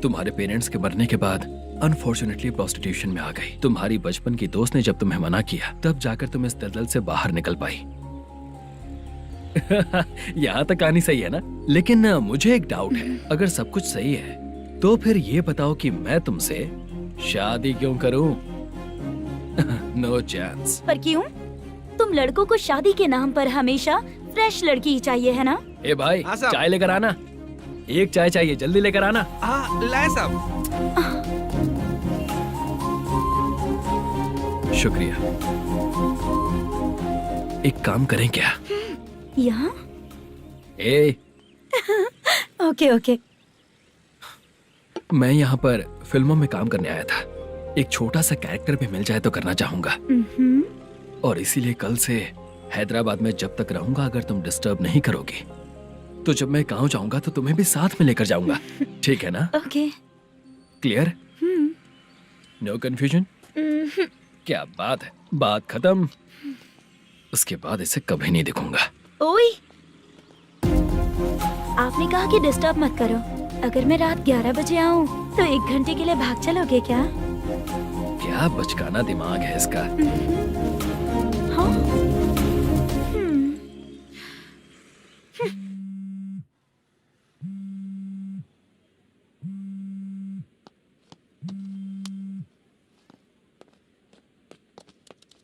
G: तुम्हारे पेरेंट्स के मरने के बाद अनफॉर्चुनेटली प्रोस्टिट्यूशन में आ गई। तुम्हारी बचपन की दोस्त ने जब तुम्हें मना किया, तब जाकर तुम इस दलदल से बाहर निकल पाई। यहाँ तक कहानी सही है ना? लेकिन मुझे एक डाउट है। अगर सब कुछ सही है तो फिर ये बताओ कि मैं तुमसे शादी क्यों करूं? No chance.
I: पर क्यों? तुम लड़कों को शादी के नाम पर हमेशा फ्रेश लड़की ही चाहिए, है ना?
G: ए भाई, चाय लेकर आना। एक चाय चाहिए, जल्दी लेकर आना।
K: लाए साहब।
G: शुक्रिया। एक काम करें क्या?
I: यहाँ?
G: ए,
I: ओके।
G: मैं यहाँ पर फिल्मों में काम करने आया था। एक छोटा सा कैरेक्टर भी मिल जाए तो करना चाहूंगा। और इसीलिए कल से हैदराबाद में जब तक रहूंगा, अगर तुम डिस्टर्ब नहीं करोगी तो जब मैं गांव जाऊंगा तो तुम्हें भी साथ में लेकर जाऊंगा। ठीक है ना?
I: ओके।
G: क्लियर? No confusion? क्या बात है, बात खत्म। उसके बाद इसे कभी नहीं दिखूंगा।
I: ओए, आपने कहा कि डिस्टर्ब मत करो। अगर मैं रात 11 बजे आऊं तो 1 घंटे के लिए भाग चलोगे क्या?
G: क्या बचकाना दिमाग है इसका।
I: हाँ?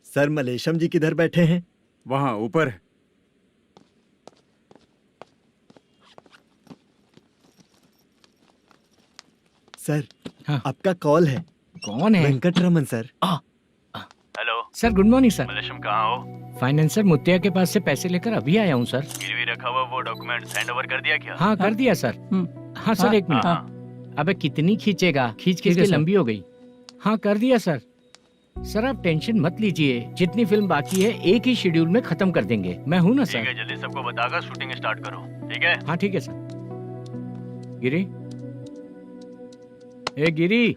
H: सर, मलेशम जी किधर बैठे हैं?
F: वहाँ ऊपर।
H: सर,
E: हाँ।
H: आपका कॉल है।
E: कौन है?
H: Venkataraman sir.
M: Hello
E: sir, good morning sir.
M: Malesham, कहाँ हो?
E: फाइनेंसर मुत्तिया के पास से पैसे लेकर अभी आया हूँ सर।
M: गिरवी रखा हुआ वो डॉक्यूमेंट सेंड ओवर कर दिया क्या?
E: हाँ, कर दिया सर। हाँ सर, एक मिनट। अबे कितनी खींचेगा, खींच के लंबी हो गई। हाँ, कर दिया सर। सर आप टेंशन मत लीजिए, जितनी फिल्म बाकी है एक ही शेड्यूल में खत्म कर देंगे। मैं हूँ ना
M: ठीक
E: सर।
M: है, जल्दी सबको बताकर शूटिंग स्टार्ट करो, ठीक है?
E: हाँ ठीक है सर। गिरी, ए गिरी,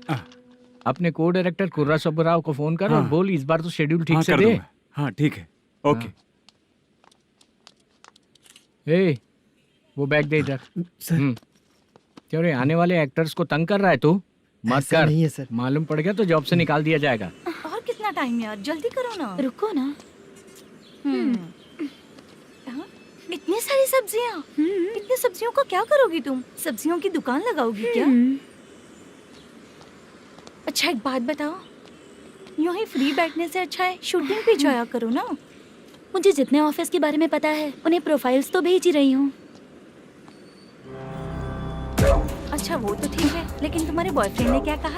E: अपने को डायरेक्टर कुर्रा सुब्बराव को फोन कर और
F: हाँ।
E: बोल इस बार तो शेड्यूल ठीक
F: हाँ,
E: से
F: कर
E: दे।
F: दूंगा। हाँ ठीक है, ओके।
E: ए, वो बैग दे इधर।
H: सर
E: क्यों रे, आने वाले एक्टर्स को तंग कर रहा है तू? मत
H: ऐसा
E: कर।
H: नहीं है सर।
E: मालूम पड़ गया तो जॉब से निकाल दिया जाएगा।
C: और कितना टाइम यार, जल्दी करो ना।
I: रुको ना।
C: हाँ? इतनी सारी सब्जियाँ, इतनी सब्जियों को क्या करोगी तुम? सब्जियों की दुकान लगाओगी क्या? अच्छा एक बात बताओ, यूं ही फ्री बैठने से अच्छा है शूटिंग भी जाया करो ना।
I: मुझे जितने ऑफिस के बारे में पता है उन्हें प्रोफाइल्स तो भेज ही रही हूँ।
C: अच्छा वो तो ठीक है, लेकिन तुम्हारे बॉयफ्रेंड ने क्या कहा?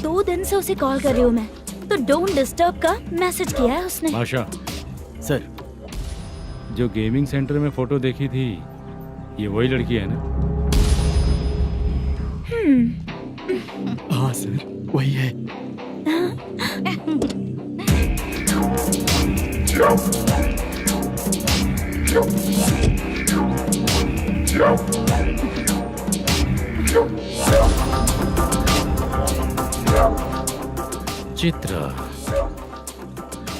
I: 2 दिन से उसे कॉल कर रही हूँ मैं, तो डोंट डिस्टर्ब का मैसेज किया है उसने।
B: भाषा,
H: सर
B: जो गेमिंग सेंटर में फोटो देखी थी, ये वही लड़की है ना?
H: हाँ सर वही है।
B: चित्रा,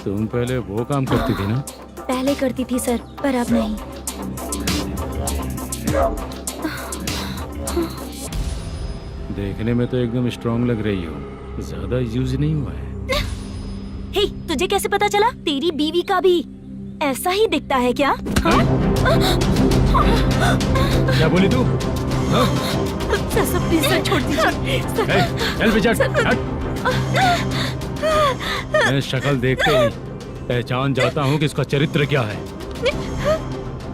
B: तुम पहले वो काम करती थी ना?
I: पहले करती थी सर, पर अब नहीं।
B: देखने में तो एकदम स्ट्रांग लग रही हो, ज्यादा यूज नहीं हुआ है।
I: हे, तुझे कैसे पता चला? तेरी बीवी का भी ऐसा ही दिखता है क्या? हाँ?
B: क्या बोली तू?
C: सर प्लीज सर छोड़ दीजिए।
B: चल विजय, हट। मैं शक्ल देखते ही पहचान जाता हूँ कि इसका चरित्र क्या है।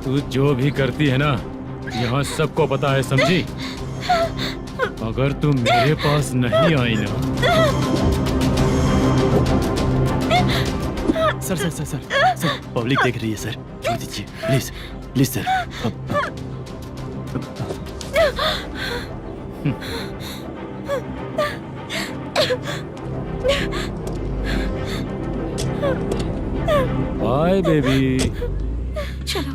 B: तू जो भी करती है ना, यहाँ सबको पता है, समझी? अगर तू मेरे पास नहीं आई ना।
H: Sir sir sir sir sir public देख रही है सर, छोड़ दीजिए please please sir.
B: Bye baby.
C: चलो।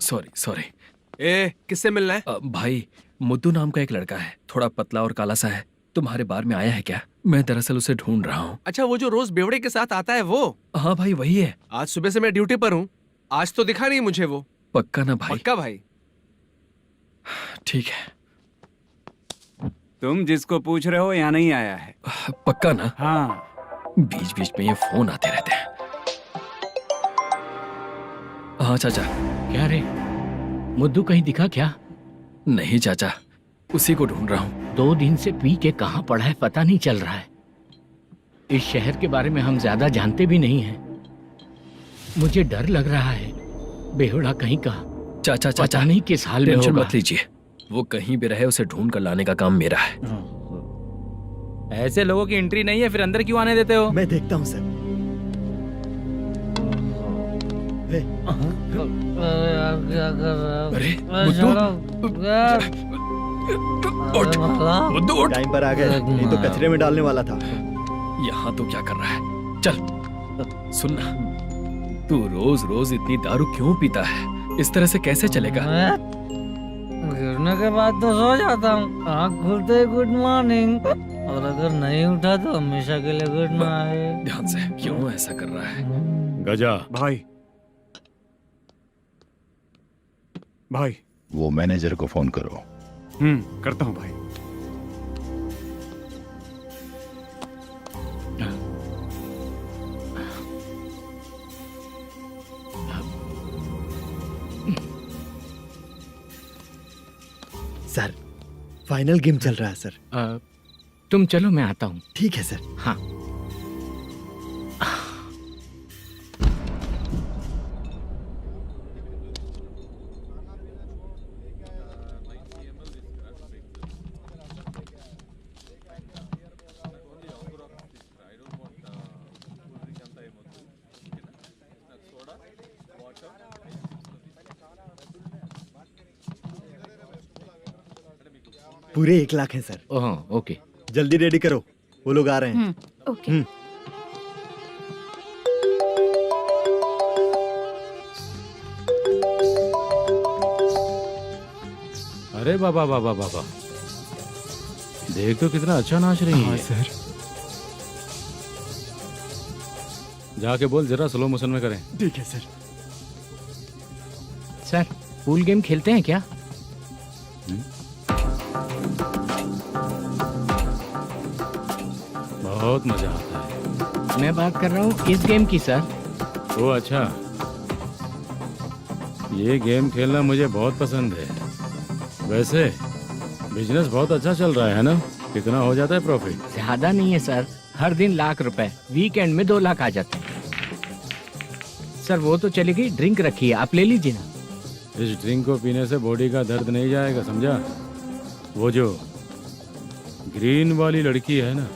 G: Sorry sorry.
K: ए, किससे मिलना है?
G: भाई, मुद्दू नाम का एक लड़का है, थोड़ा पतला और काला सा है, तुम्हारे बार में आया है क्या? मैं दरअसल उसे ढूंढ रहा हूँ।
K: अच्छा, वो जो रोज बेवड़े के साथ आता है वो?
G: हाँ भाई वही है।
K: आज सुबह से मैं ड्यूटी पर हूँ, आज तो दिखा नहीं मुझे वो।
G: पक्का ना भाई?
K: पक्का भाई।
G: ठीक है।
F: तुम जिसको पूछ रहे हो यहाँ नहीं आया है?
G: पक्का ना?
F: हाँ।
G: बीच बीच में ये फोन आते रहते हैं। हाँ चाचा।
E: क्या रे, मुद्दू कहीं दिखा क्या?
G: नहीं चाचा, उसी को ढूंढ रहा हूँ।
E: 2 दिन से पी के कहाँ पड़ा है पता नहीं चल रहा है। इस शहर के बारे में हम ज्यादा जानते भी नहीं हैं। मुझे डर लग रहा है, बेहुड़ा कहीं का।
G: चाचा चाचा,
E: पता नहीं किस हाल में
G: टेंशन
E: होगा।
G: मत लीजिए, वो कहीं भी रहे उसे ढूंढ कर लाने का काम मेरा है।
L: ऐसे लोगों की एंट्री नहीं है, फिर अंदर क्यों आने देते हो?
H: मैं देखता हूँ सर।
G: अरे मुद्दू उठ।
H: टाइम पर आ गए, नहीं तो कचरे में डालने वाला था।
G: यहाँ तो क्या कर रहा है? चल सुनना, तू रोज रोज इतनी दारू क्यों पीता है? इस तरह से कैसे चलेगा?
D: गिरने के बाद तो सो जाता हूँ, आँख खुलते ही गुड मॉर्निंग, और अगर नहीं उठा तो हमेशा के लिए गुड नाइट।
G: ध्यान से, क्यों ऐसा कर रहा है?
B: गजा
F: भाई, भाई
N: वो मैनेजर को फोन करो।
F: करता हूँ भाई।
H: सर फाइनल गेम चल रहा है सर।
E: तुम चलो, मैं आता हूँ।
H: ठीक है सर।
E: हाँ।
H: पूरे 1 लाख हैं सर।
E: Oh okay.
H: जल्दी रेडी करो, वो लोग आ रहे हैं।
C: ओके।
B: अरे बाबा बाबा बाबा, देख तो कितना अच्छा नाच रही है।
H: सर
B: जाके बोल जरा स्लो मोशन में करें।
H: ठीक है सर।
E: सर पूल गेम खेलते हैं क्या?
B: बहुत मजा आता है।
E: मैं बात कर रहा हूँ इस गेम की सर।
B: ओ अच्छा, ये गेम खेलना मुझे बहुत पसंद है। वैसे बिजनेस बहुत अच्छा चल रहा है ना? कितना हो जाता है प्रॉफिट?
E: ज्यादा नहीं है सर, हर दिन लाख रुपए, वीकेंड में 2 लाख आ जाते हैं। सर वो तो चलेगी, ड्रिंक रखी है, आप ले लीजिए ना।
B: इस ड्रिंक को पीने से बॉडी का दर्द नहीं जाएगा, समझा? वो जो ग्रीन वाली लड़की है ना,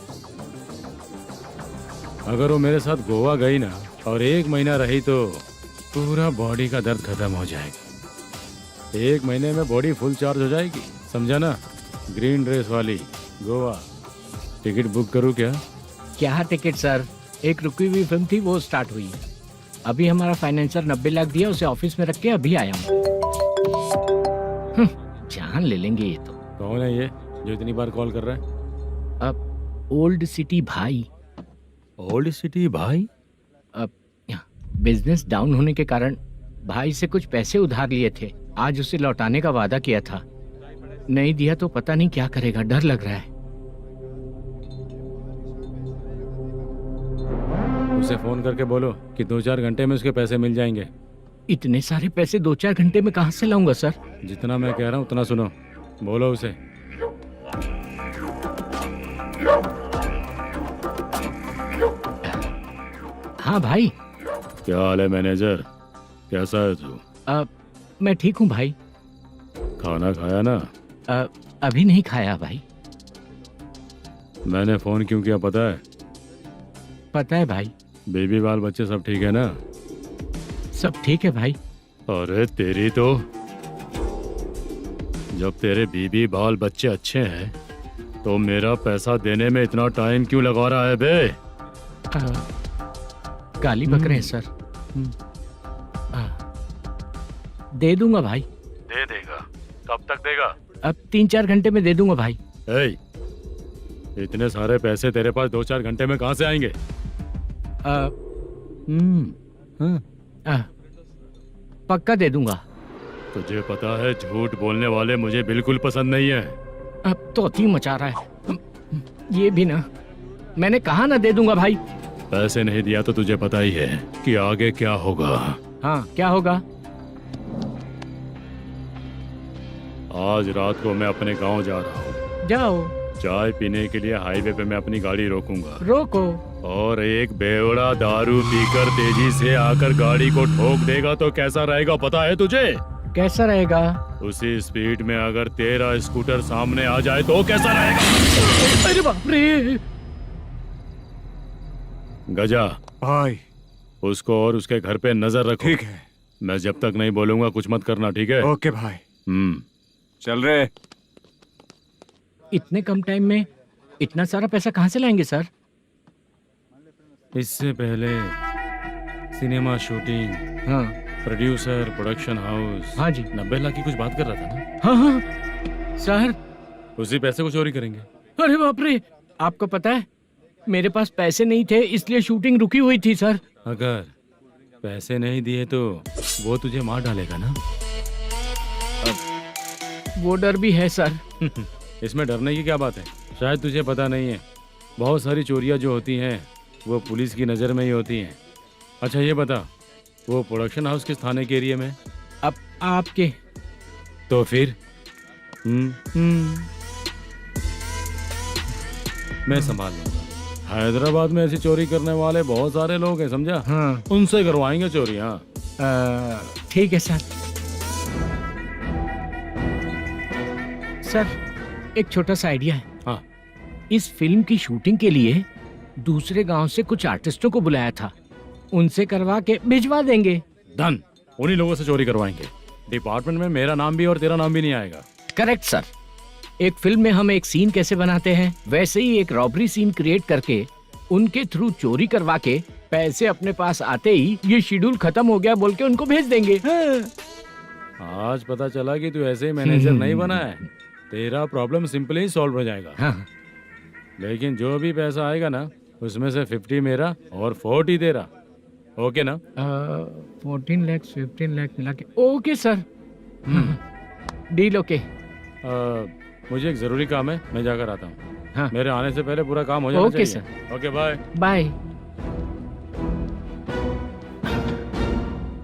B: अगर वो मेरे साथ गोवा गई ना और 1 महीना रही तो पूरा बॉडी का दर्द खत्म हो जाएगा। 1 महीने में बॉडी फुल चार्ज हो जाएगी, समझा ना? ग्रीन ड्रेस वाली गोवा। टिकट बुक करूँ क्या?
E: क्या टिकट सर, एक रुकी हुई फिल्म थी वो स्टार्ट हुई। अभी हमारा फाइनेंसर 90 लाख दिया, उसे ऑफिस में रख के अभी आया हूँ। जान ले लेंगे ये तो।
B: कौन है ये जो इतनी बार कॉल कर रहा है?
E: अब ओल्ड सिटी भाई।
B: ओल्ड सिटी भाई?
E: अब बिजनेस डाउन होने के कारण भाई से कुछ पैसे उधार लिए थे, आज उसे लौटाने का वादा किया था। नहीं दिया तो पता नहीं क्या करेगा, डर लग रहा है।
B: उसे फोन करके बोलो कि 2-4 घंटे में उसके पैसे मिल जाएंगे।
E: इतने सारे पैसे 2-4 घंटे में कहाँ से लाऊंगा सर?
B: जितना मैं कह रहा हूँ उतना सुनो, बोलो उसे।
E: हाँ भाई।
B: क्या हाल है मैनेजर, कैसा है तू?
E: मैं ठीक हूँ भाई।
B: खाना खाया ना?
E: अभी नहीं खाया भाई।
B: मैंने फोन क्यों किया पता है?
E: पता है भाई।
B: बेबी बाल बच्चे सब ठीक है ना?
E: सब ठीक है भाई।
B: अरे तेरी तो, जब तेरे बीबी बाल बच्चे अच्छे हैं तो मेरा पैसा देने में इतना टाइम क्यों लगा रहा है बे?
E: गाली बक रहे हैं सर। दे दूंगा भाई।
B: दे देगा? कब तक देगा?
E: अब 3-4 घंटे में दे दूंगा भाई।
B: इतने सारे पैसे तेरे पास 2-4 घंटे में कहाँ से आएंगे?
E: पक्का दे दूंगा।
B: तुझे पता है झूठ बोलने वाले मुझे बिल्कुल पसंद नहीं है।
E: अब तोती मचा रहा है ये भी ना। मैंने कहा ना दे दूंगा भाई।
B: पैसे नहीं दिया तो तुझे पता ही है कि आगे क्या होगा।
E: हाँ क्या होगा?
B: आज रात को मैं अपने गांव जा रहा हूँ।
E: जाओ।
B: चाय पीने के लिए हाईवे पे मैं अपनी गाड़ी रोकूंगा।
E: रोको।
B: और एक बेवड़ा दारू पीकर तेजी से आकर गाड़ी को ठोक देगा तो कैसा रहेगा पता है तुझे?
E: कैसा रहेगा?
B: उसी स्पीड में अगर तेरा स्कूटर सामने आ जाए तो कैसा रहेगा?
E: अरे बाप रे।
B: गजा
F: भाई,
B: उसको और उसके घर पे नजर रखो।
F: ठीक है।
B: मैं जब तक नहीं बोलूंगा कुछ मत करना, ठीक है?
F: ओके भाई। चल रहे।
E: इतने कम टाइम में इतना सारा पैसा कहाँ से लाएंगे सर?
B: इससे पहले सिनेमा शूटिंग,
E: हाँ,
B: प्रोड्यूसर, प्रोडक्शन हाउस।
E: हाँ जी।
B: 90 लाख की कुछ बात कर रहा था ना?
E: हाँ हाँ सर।
B: उसी पैसे को चोरी करेंगे।
E: अरे बाप रे, आपको पता है मेरे पास पैसे नहीं थे इसलिए शूटिंग रुकी हुई थी सर।
B: अगर पैसे नहीं दिए तो वो तुझे मार डालेगा ना?
E: वो डर भी है सर।
B: इसमें डरने की क्या बात है? शायद तुझे पता नहीं है, बहुत सारी चोरियां जो होती हैं वो पुलिस की नज़र में ही होती हैं। अच्छा ये बता, वो प्रोडक्शन हाउस किस थाने के एरिया में?
E: अब आपके।
B: तो फिर मैं संभाल लूंगा। हैदराबाद में ऐसी चोरी करने वाले बहुत सारे लोग हैं, समझा?
E: हाँ।
B: उनसे करवाएंगे चोरी। हाँ
E: ठीक है सर। सर एक छोटा सा आइडिया है।
B: हाँ।
E: इस फिल्म की शूटिंग के लिए दूसरे गांव से कुछ आर्टिस्टों को बुलाया था, उनसे करवा के भिजवा देंगे।
B: डन, उन्हीं लोगों से चोरी करवाएंगे। डिपार्टमेंट में मेरा नाम भी और तेरा नाम भी नहीं आएगा।
E: Correct sir. एक फिल्म में हम एक सीन कैसे बनाते हैं, वैसे ही एक रॉबरी सीन क्रिएट करके उनके थ्रू चोरी करवा के पैसे अपने पास आते ही ये शेड्यूल खत्म हो गया बोल के उनको भेज देंगे।
B: आज पता चला कि तू ऐसे ही मैनेजर नहीं बना है, तेरा प्रॉब्लम सिंपली ही सॉल्व हो जाएगा।
E: हाँ।
B: लेकिन जो भी पैसा आएगा ना, उसमें से 50 मेरा और 40 तेरा, ओके ना?
E: 14 लाख 15 लाख मिला के ओके सर। Deal okay.
B: मुझे एक जरूरी काम है, मैं जाकर आता हूँ।
E: हाँ।
B: मेरे आने से पहले पूरा काम हो जाना
E: ओके
B: चाहिए।
E: Sir.
B: Okay bye
E: bye.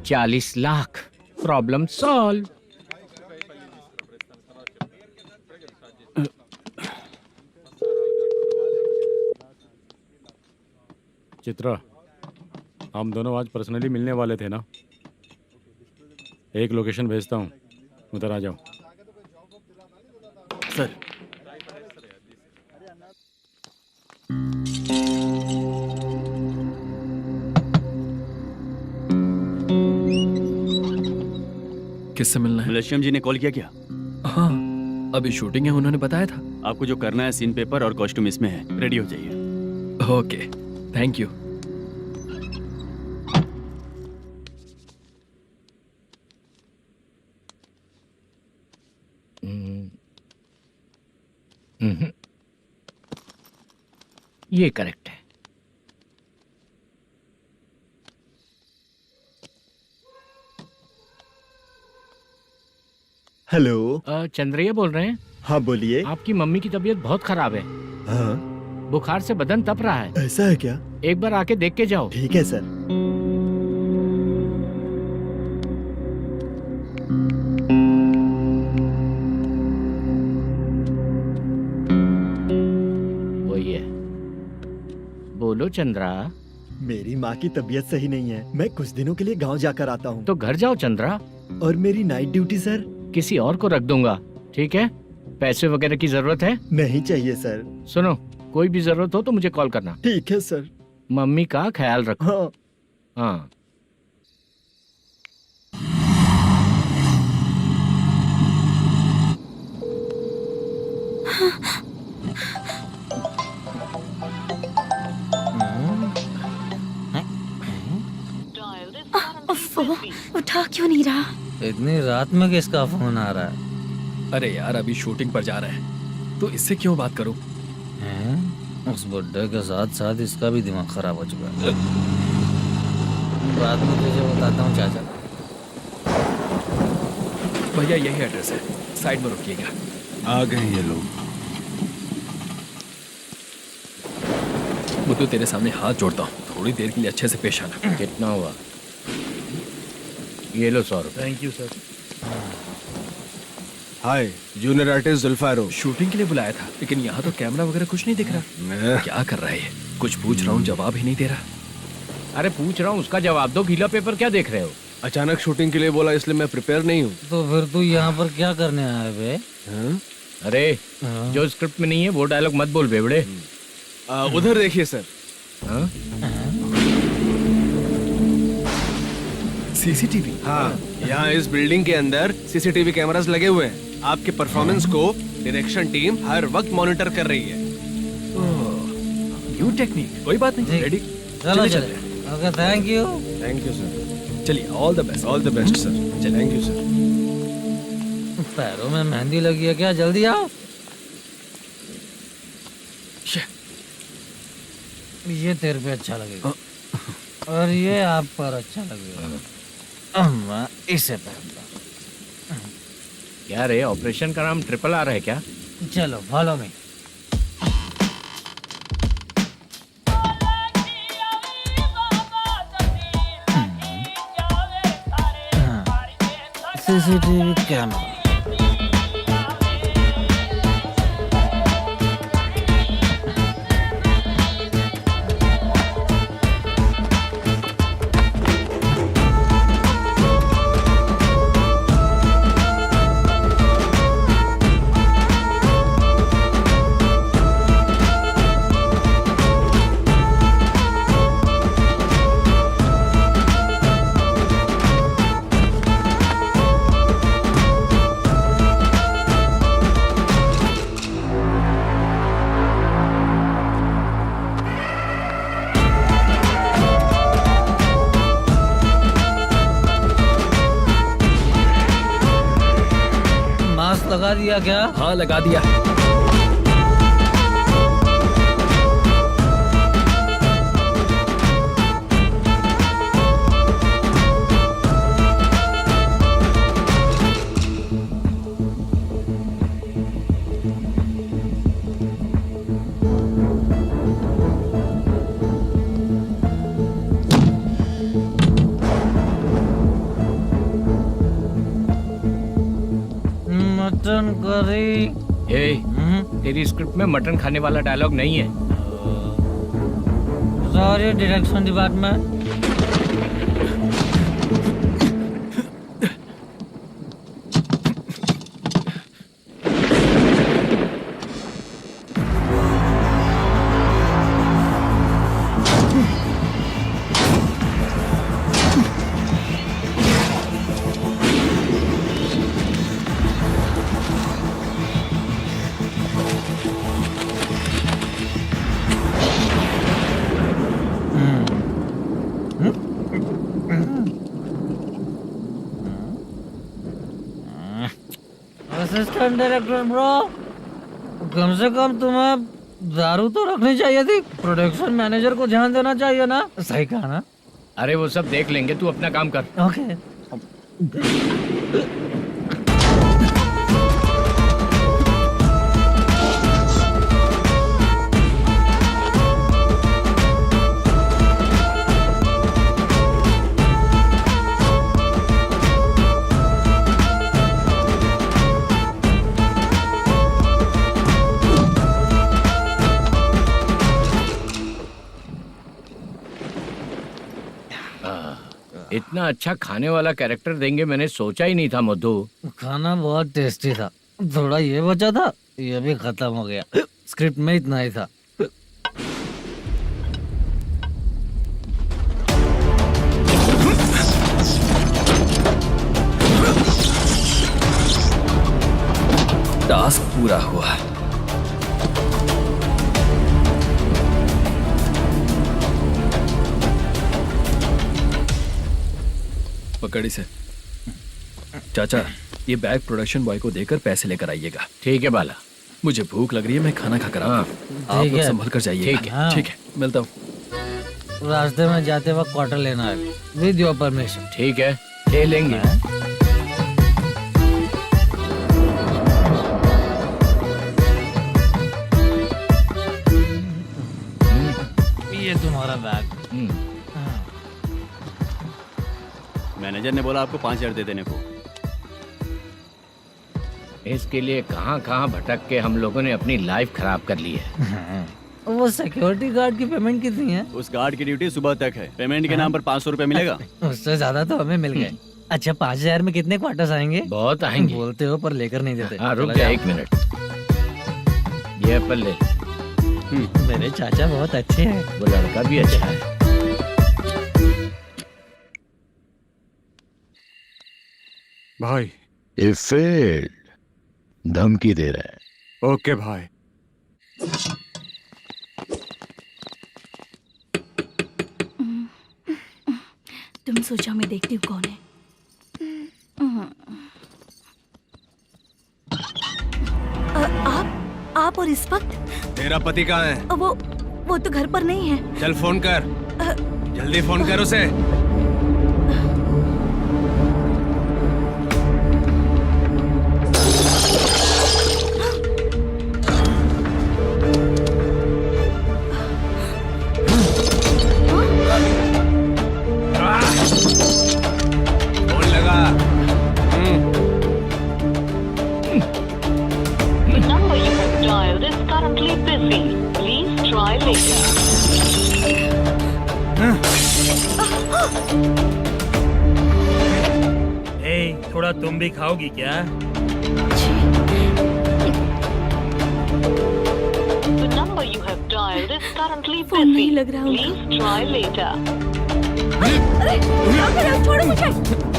E: 40 lakh, problem solve.
B: Chitra, हम दोनों आज पर्सनली मिलने वाले थे ना? एक लोकेशन भेजता हूँ, उधर आ जाओ।
M: सर
G: किससे मिलना है?
M: मलेशियम जी ने कॉल किया क्या?
G: हाँ, अभी शूटिंग है, उन्होंने बताया था।
M: आपको जो करना है, सीन पेपर और कॉस्ट्यूम इसमें है, रेडी हो जाइए।
G: Okay, thank you.
E: ये करेक्ट है।
H: हेलो।
E: चंद्रैया बोल रहे हैं?
H: हाँ बोलिए।
E: आपकी मम्मी की तबीयत बहुत खराब है।
H: हाँ।
E: बुखार से बदन तप रहा है।
H: ऐसा है क्या?
E: एक बार आके देख के जाओ।
H: ठीक है सर।
E: वही है। बोलो चंद्रा।
H: मेरी माँ की तबीयत सही नहीं है, मैं कुछ दिनों के लिए गांव जाकर आता हूँ।
E: तो घर जाओ चंद्रा।
H: और मेरी नाइट ड्यूटी सर?
E: किसी और को रख दूंगा, ठीक है? पैसे वगैरह की जरूरत है?
H: नहीं चाहिए सर।
E: सुनो, कोई भी जरूरत हो तो मुझे कॉल करना।
H: ठीक है सर।
E: मम्मी का ख्याल रखो।
H: हाँ।
E: हाँ।
I: उठा क्यों नहीं रहा?
D: इतनी रात में किसका फोन आ रहा है?
G: अरे यार, अभी शूटिंग पर जा रहे हैं, तो इससे क्यों बात करूं?
D: उस बुड्ढे के साथ साथ इसका भी दिमाग खराब हो चुका है। बाद में तुझे बताता हूँ चाचा।
G: भैया यही एड्रेस है, साइड में रुकिएगा।
K: आ गए ये लोग।
G: मुझे तेरे सामने हाथ जोड़ता हूँ, थोड़ी देर के लिए अच्छे से पेश आना।
E: कितना हुआ? ये लो 100 रुपए।
J: Thank you sir.
K: Hi, junior artist जुल्फारो।
G: शूटिंग के लिए बुलाया था, लेकिन यहाँ तो कैमरा वगैरह कुछ नहीं दिख रहा। क्या कर रहा है ये? कुछ पूछ रहा हूँ, जवाब ही नहीं दे रहा।
E: अरे पूछ रहा हूँ, उसका जवाब दो। गीला पेपर क्या देख रहे हो?
K: अचानक शूटिंग के लिए बोला, इसलिए मैं प्रिपेयर नहीं हूँ।
D: तो फिर तू यहाँ पर क्या करने आया बे?
E: अरे जो स्क्रिप्ट में नहीं है वो डायलॉग मत बोल बेवड़े।
K: उधर देखिए सर।
G: सीसीटीवी?
K: हाँ, यहाँ इस बिल्डिंग के अंदर सीसीटीवी कैमरास लगे हुए हैं। आपके परफॉर्मेंस को डायरेक्शन टीम हर वक्त मॉनिटर कर रही है।
G: न्यू टेक्निक, कोई बात नहीं। रेडी?
D: चलो चले। Okay, thank you.
K: Thank you sir.
G: चलिए, all the best.
K: All the best sir. Thank you sir.
D: पैरों में मेहंदी लगी है क्या? जल्दी आओ। ये तेरे पे अच्छा लगेगा और ये आप पर अच्छा लगेगा। मैं इसे पहनता।
E: क्या रे, ऑपरेशन का नाम ट्रिपल आर है क्या?
D: चलो फॉलो मी। CCTV camera. लगा दिया क्या?
G: हाँ लगा दिया।
D: Mutton curry.
E: तेरी स्क्रिप्ट में मटन खाने वाला डायलॉग नहीं है।
D: Sorry direction department. Assistant director bro, कम से कम तुम्हें दारू तो रखनी चाहिए थी। प्रोडक्शन मैनेजर को ध्यान देना चाहिए ना। सही कहा ना?
E: अरे वो सब देख लेंगे, तू अपना काम कर।
D: ओके।
E: इतना अच्छा खाने वाला कैरेक्टर देंगे मैंने सोचा ही नहीं था मधु।
D: खाना बहुत टेस्टी था। थोड़ा ये बचा था, ये भी खत्म हो गया। स्क्रिप्ट में इतना ही था।
G: टास्क पूरा हुआ। पकड़ी से। चाचा, ये बैग प्रोडक्शन बॉय को देकर पैसे लेकर आइएगा।
E: ठीक है बाला।
G: मुझे भूख लग रही है, मैं खाना खाकर आता हूँ। आप लोग संभल कर जाइए।
E: ठीक है।
G: ठीक है, मिलता हूँ।
D: रास्ते में जाते वक्त क्वार्टर लेना है, विद योर परमिशन।
E: ठीक है, ले लेंगे।
D: ये तुम्हारा बैग।
M: मैनेजर ने बोला आपको 5,000 दे देने को।
E: इसके लिए कहाँ कहाँ भटक के हम लोगों ने अपनी लाइफ खराब कर ली है।
D: वो सिक्योरिटी गार्ड की पेमेंट कितनी है?
M: उस गार्ड की ड्यूटी सुबह तक है। पेमेंट के नाम पर 500 रुपए मिलेगा।
D: उससे ज्यादा तो हमें मिल गए। अच्छा, 5,000 में कितने क्वार्टर्स आएंगे?
E: बहुत आएंगे।
D: बोलते हो पर लेकर नहीं देते।
E: हाँ रुक जा 1 मिनट। ये एप्पल ले।
D: मेरे चाचा बहुत अच्छे हैं।
E: वो लड़का भी अच्छा है।
F: भाई
N: ये फेल्ड धमकी दे रहा है।
F: ओके भाई।
C: तुम सोचो, मैं देखती हूँ कौन है। आप और इस वक्त?
K: तेरा पति कहाँ है?
C: वो तो घर पर नहीं है।
K: चल फोन कर, जल्दी फोन कर उसे।
J: थोड़ा तुम भी खाओगी क्या?
C: फोन नहीं लग रहा होगा। अरे छोड़ो मुझे,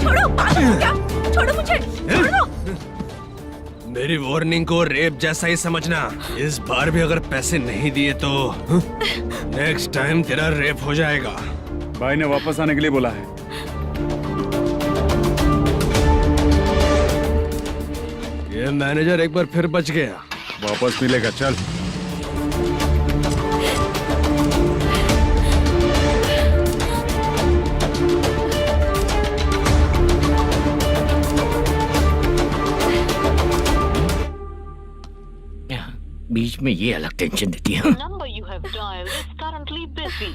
C: छोड़ो, पागल हो क्या? छोड़ो मुझे, छोड़ो।
K: मेरी वार्निंग को रेप जैसा ही समझना। इस बार भी अगर पैसे नहीं दिए तो नेक्स्ट टाइम तेरा रेप हो जाएगा।
F: भाई ने वापस आने के लिए बोला है।
K: ये ये मैनेजर एक बार फिर बच गया।
F: वापस मिलेगा, चल।
E: बीच में ये अलग टेंशन देती है।
O: number you have dialed is currently busy.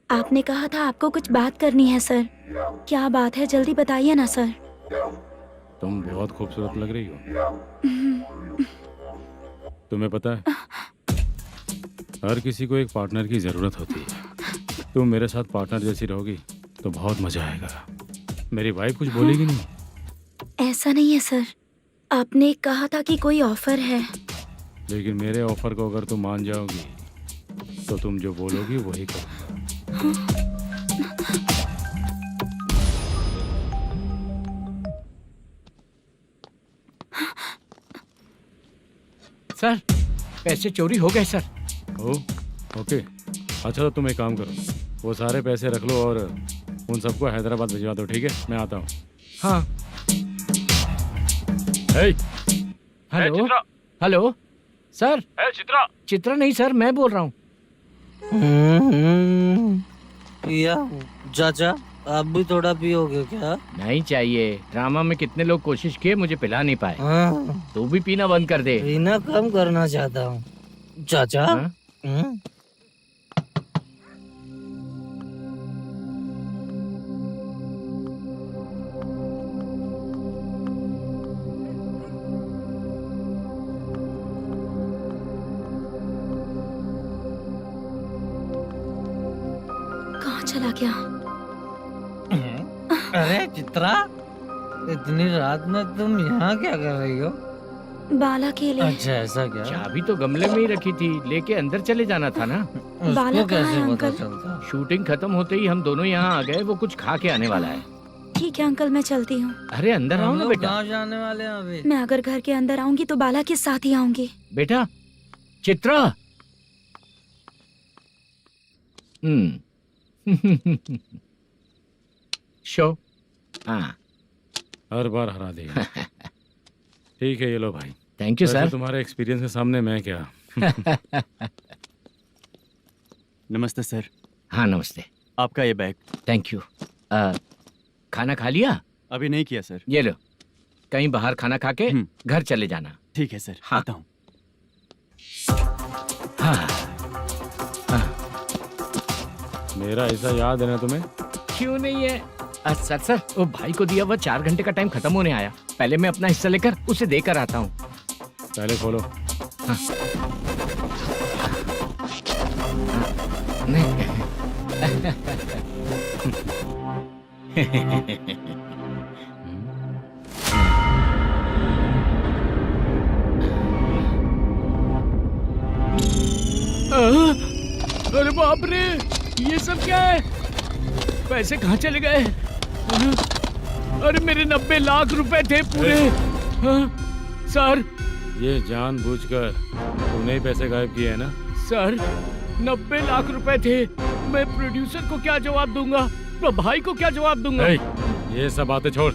I: आपने कहा था आपको कुछ बात करनी है सर। क्या बात है, जल्दी बताइए ना सर।
B: तुम बहुत खूबसूरत लग रही हो। तुम्हें पता है, हर किसी को एक पार्टनर की जरूरत होती है। तुम मेरे साथ पार्टनर जैसी रहोगी तो बहुत मजा आएगा। मेरी वाइफ कुछ बोलेगी नहीं?
I: ऐसा नहीं है सर, आपने कहा था कि कोई ऑफर है।
B: लेकिन मेरे ऑफर को अगर तुम मान जाओगी तो तुम जो बोलोगी वही करूँगा।
E: सर, पैसे चोरी हो गए सर।
B: ओके, अच्छा तो तुम एक काम करो, वो सारे पैसे रख लो और उन सबको हैदराबाद भिजवा दो, ठीक है? मैं आता हूँ।
E: हाँ। Hello hello sir.
J: Chitra?
E: Chitra नहीं सर, मैं बोल रहा हूँ।
D: या चाचा, आप भी थोड़ा पियोगे क्या?
E: नहीं चाहिए। ड्रामा में कितने लोग कोशिश किए, मुझे पिला नहीं पाए। तू भी पीना बंद कर दे।
D: पीना कम करना चाहता हूँ चाचा।
I: कहाँ चला गया?
D: अरे चित्रा, इतनी रात में तुम यहाँ क्या कर रही हो?
I: बाला के लिए।
D: अच्छा ऐसा क्या?
E: चाबी तो गमले में ही रखी थी, लेके अंदर चले जाना था ना।
I: बाला कहाँ है
D: कैसे पता
I: अंकल?
D: चलता?
E: शूटिंग खत्म होते ही हम दोनों यहाँ आ गए। वो कुछ खा के आने वाला है।
I: ठीक है अंकल, मैं चलती हूँ।
E: अरे अंदर आओ
D: हम
E: ना
D: लोग
E: बेटा।
D: कहाँ जाने वाले हैं अभी?
I: मैं अगर घर के अंदर आऊंगी तो बाला के साथ ही आऊंगी।
E: बेटा चित्रा। शो। हाँ,
B: हर बार हरा देगा। ठीक है, ये लो भाई।
E: थैंक यू
B: वैसे
E: सर।
B: तुम्हारे एक्सपीरियंस के सामने मैं क्या।
M: नमस्ते सर।
E: हाँ नमस्ते।
M: आपका ये बैग।
E: Thank you. खाना खा लिया?
M: अभी नहीं किया सर।
E: ये लो, कहीं बाहर खाना खा के घर चले जाना।
M: ठीक है सर।
E: हाँ।
M: आता हूँ।
E: हाँ।
B: मेरा ऐसा याद है ना तुम्हें?
E: क्यों नहीं है सर। सर वो भाई को दिया हुआ 4 घंटे का टाइम खत्म होने आया। पहले मैं अपना हिस्सा लेकर उसे देकर आता हूँ।
B: पहले खोलो।
E: हाँ। नहीं। अरे बाप रे, ये सब क्या है? पैसे कहाँ चले गए? अरे मेरे 90 लाख रुपए थे पूरे। सर,
B: ये जानबूझकर तूने ही पैसे गायब किए हैं ना?
E: सर 90 लाख रुपए थे। मैं प्रोड्यूसर को क्या जवाब दूंगा? तो भाई को क्या जवाब दूंगा?
B: ये सब बातें छोड़।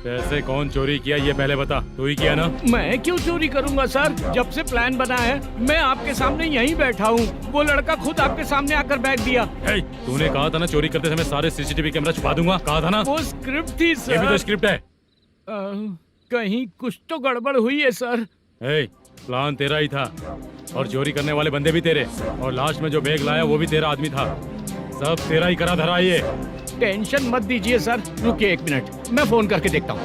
B: पैसे कौन चोरी किया ये पहले बता। तू ही किया ना?
E: मैं क्यों चोरी करूंगा सर? जब से प्लान बना है मैं आपके सामने यहीं बैठा हूँ। वो लड़का खुद आपके सामने आकर बैठ दिया।
B: तूने कहा था ना चोरी करते समय सारे सीसीटीवी कैमरा छुपा दूंगा। कहा था ना?
E: वो स्क्रिप्ट थी सर।
B: ये भी तो स्क्रिप्ट है।
E: कहीं कुछ तो गड़बड़ हुई है सर।
B: प्लान तेरा ही था और चोरी करने वाले बंदे भी तेरे, और लास्ट में जो बैग लाया वो भी तेरा आदमी था। सब तेरा ही करा धरा। ये
E: टेंशन मत दीजिए सर। रुकिए 1 मिनट, मैं फोन करके देखता हूँ।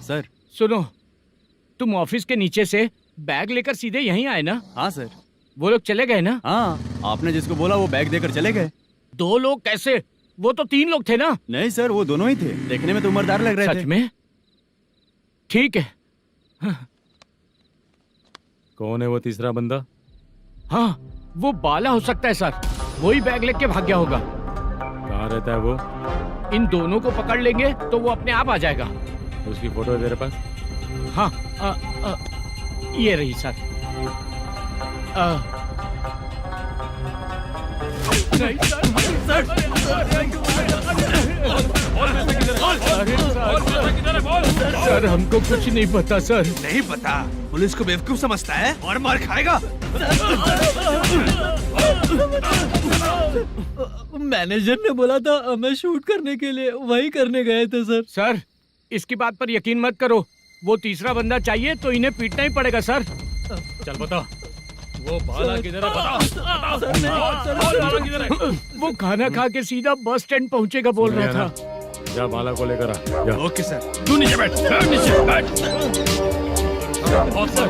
M: सर
E: सुनो, तुम ऑफिस के नीचे से बैग लेकर सीधे यहीं आए ना?
M: हाँ सर।
E: वो लोग चले गए ना?
M: हाँ, आपने जिसको बोला वो बैग देकर चले गए।
E: 2 लोग कैसे? वो तो 3 लोग थे ना?
M: नहीं सर, वो दोनों ही थे। देखने में तो उम्रदार लग रहे थे।
E: सच में? ठीक है।
B: कौन है वो तीसरा बंदा?
E: हाँ, वो बाला हो सकता है सर। वही बैग लेके भाग गया होगा।
B: कहाँ रहता है वो?
E: इन दोनों को पकड़ लेंगे तो वो अपने आप आ जाएगा।
B: उसकी फोटो है तेरे पास?
E: हाँ ये रही सर। नहीं सर हमको कुछ नहीं पता सर।
K: नहीं पता? पुलिस को बेवकूफ समझता है और मार खाएगा।
D: मैनेजर ने बोला था हमें शूट करने के लिए, वही करने गए थे सर।
E: सर इसकी बात पर यकीन मत करो, वो तीसरा बंदा चाहिए तो इन्हें पीटना ही पड़ेगा सर।
B: चल बता वो बाला किधर है? बता।
E: बाला किधर है? वो खाना खा के सीधा बस स्टैंड पहुंचेगा बोल रहा था।
B: जा बाला को लेकर आ जा।
K: Okay sir.
B: तू नीचे बैठ, नीचे बैठ। बहुत सर।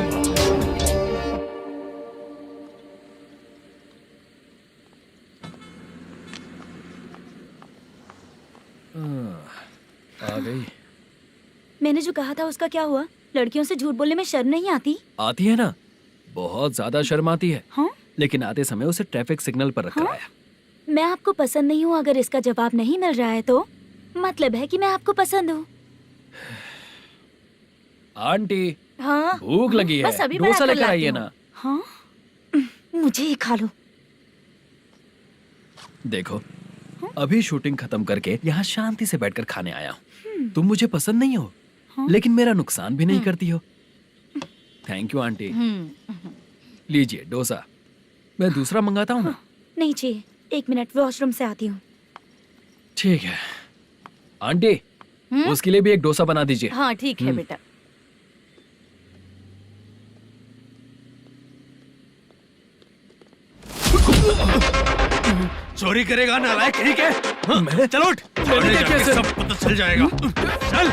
G: आ गई।
I: मैंने जो कहा था उसका क्या हुआ? लड़कियों से झूठ बोलने में शर्म नहीं आती?
G: आती है ना, बहुत ज्यादा शर्म आती है।
I: हाँ?
G: लेकिन आते समय उसे ट्रैफिक सिग्नल पर रखकर आया।
I: मैं आपको पसंद नहीं हूँ अगर इसका जवाब नहीं मिल रहा है तो मतलब है कि मैं आपको पसंद हूँ।
G: आंटी
I: हाँ
G: भूख लगी है,
I: बस अभी
G: डोसा
I: बनाकर
G: लेकर
I: लाती
G: आइए
I: हूँ।
G: ना।
I: हाँ मुझे ही खा लो।
G: देखो अभी शूटिंग खत्म करके यहाँ शांति से बैठकर खाने आया हूँ। तुम मुझे पसंद नहीं हो, लेकिन मेरा नुकसान भी नहीं करती हो। Thank you aunty. लीजिए डोसा। मैं दूसरा मंगाता हूँ ना?
I: नहीं चाहिए, 1 मिनट वॉशरूम से आती हूँ।
G: ठीक है आंटी, उसके लिए भी एक डोसा बना दीजिए।
C: हाँ ठीक है बेटा।
K: चोरी करेगा नालायक कहीं के? हाँ, चल उठ।
G: मैंने क्या किया सर?
K: सब पता चल जाएगा। चल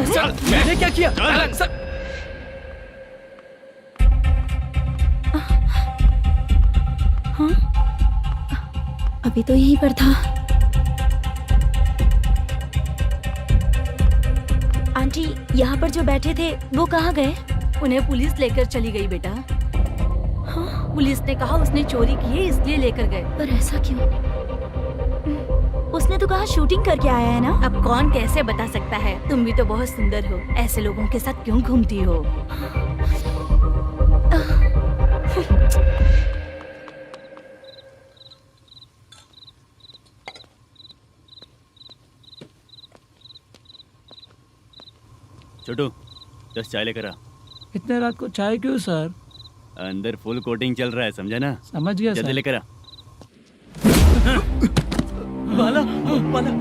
G: सर मैंने क्या किया?
K: चल।
G: सर
I: हाँ अभी तो यहीं पर था। आंटी यहाँ पर जो बैठे थे वो कहाँ गए?
C: उन्हें पुलिस लेकर चली गई बेटा। हाँ? पुलिस ने कहा उसने चोरी की है इसलिए लेकर गए।
I: पर ऐसा क्यों? उसने तो कहा शूटिंग करके आया है ना।
C: अब कौन कैसे बता सकता है? तुम भी तो बहुत सुंदर हो, ऐसे लोगों के साथ क्यों घूमती हो?
M: छोटू 10 चाय लेकर आ।
D: इतने रात को चाय क्यों सर?
M: अंदर फुल कोटिंग चल रहा है, समझा ना?
D: समझ गया
M: जल्दी
D: सर।
M: लेकर आ।
D: बाला बाला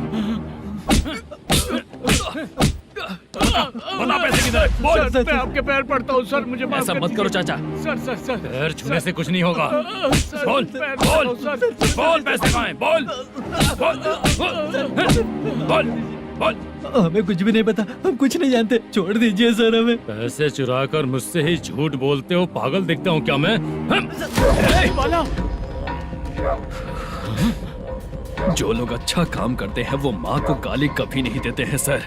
B: बता पैसे किधर है? बोल।
E: सर मैं आपके पैर पड़ता हूँ सर, मुझे माफ
G: ऐसा
E: कर
G: मत करो
E: दीजिए।
G: चाचा।
E: सर सर सर
B: पैर छूने से कुछ नहीं होगा।
E: सर,
B: बोल
E: पैर
B: बोल
E: पड़ता हूँ, सर।
B: बोल पैसे कहाँ हैं? बोल बोल बोल।
D: हमें कुछ भी नहीं पता, हम कुछ नहीं जानते, छोड़ दीजिए सर हमें।
B: पैसे चुरा कर मुझसे ही झूठ बोलते हो, पागल दिखता हूँ क्या मैं?
E: बाला
G: जो लोग अच्छा काम करते हैं वो माँ को गाली कभी नहीं देते हैं सर।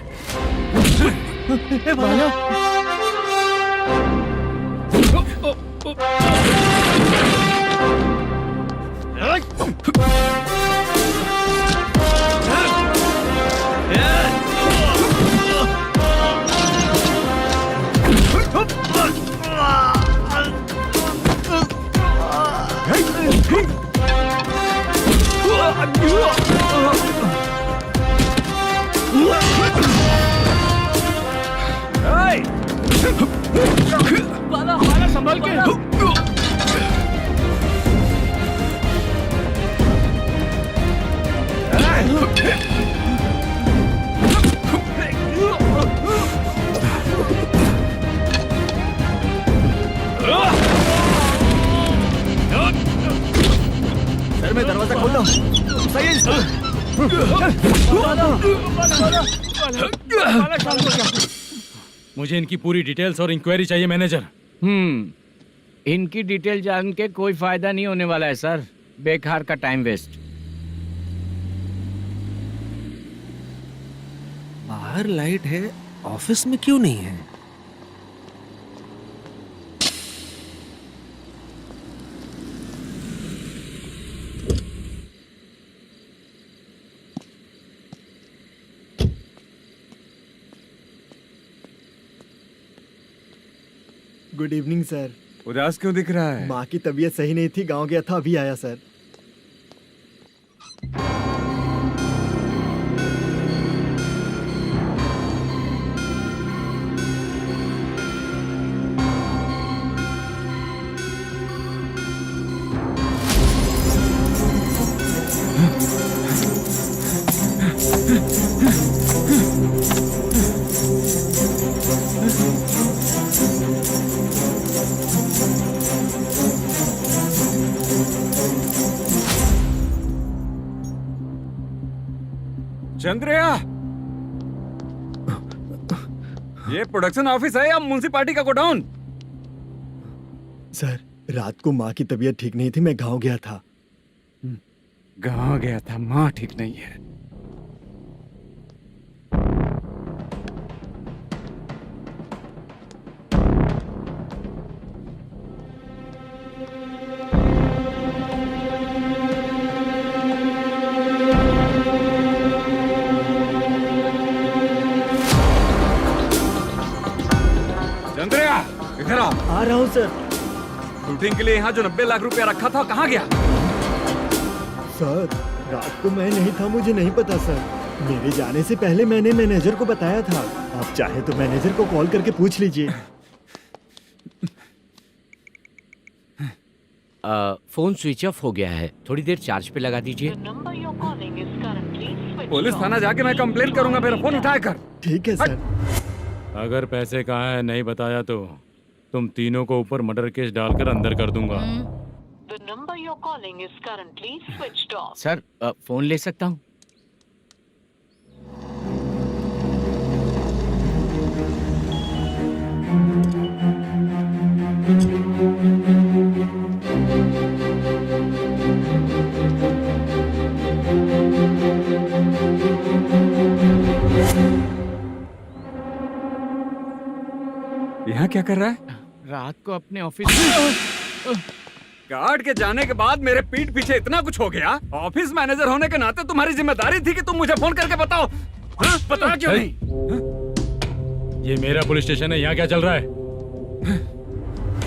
D: बाला
E: बाला बाला संभल के।
H: सर मैं दरवाजा खोल रहा हूँ। सही है
B: मुझे इनकी पूरी डिटेल्स और इंक्वायरी चाहिए मैनेजर।
E: इनकी डिटेल जान के कोई फायदा नहीं होने वाला है सर, बेकार का टाइम वेस्ट।
K: बाहर लाइट है, ऑफिस में क्यों नहीं है?
H: Good evening sir.
F: उदास क्यों दिख रहा है?
H: माँ की तबीयत सही नहीं थी, गांव गया था, अभी आया सर।
F: चंद्रया, ये प्रोडक्शन ऑफिस है या म्युनिसिपालिटी का गोडाउन?
H: सर, रात को माँ की तबीयत ठीक नहीं थी, मैं गांव गया था।
F: गांव गया था, माँ ठीक नहीं है। चंद्रया, इधर आओ।
H: आ रहा हूँ सर।
F: शूटिंग के लिए यहाँ जो 90 लाख रुपया रखा था, कहाँ गया?
H: सर, रात को मैं नहीं था, मुझे नहीं पता सर। मेरे जाने से पहले मैंने मैनेजर को बताया था। आप चाहे तो मैनेजर को कॉल करके पूछ लीजिए।
E: फोन स्विच ऑफ हो गया है, थोड़ी देर चार्ज पे लगा दीजिए।
O: The number you're calling is currently switched
F: police
O: off.
F: थाना जाके मैं कंप्लेन करूंगा, मेरा फोन उठाया कर।
H: ठीक है सर।
B: अगर पैसे कहाँ है नहीं बताया तो तुम तीनों को ऊपर मर्डर केस डालकर अंदर कर दूंगा।
O: The number you're calling is currently switched off.
E: Sir, phone ले सकता हूँ?
F: यहाँ क्या कर रहा है?
E: रात को अपने ऑफिस
F: गार्ड के जाने के बाद मेरे पीठ पीछे इतना कुछ हो गया। ऑफिस मैनेजर होने के नाते तुम्हारी जिम्मेदारी थी कि तुम मुझे फोन करके बताओ। हाँ? पता क्यों नहीं?
B: ये मेरा पुलिस स्टेशन है, यहाँ क्या चल रहा है?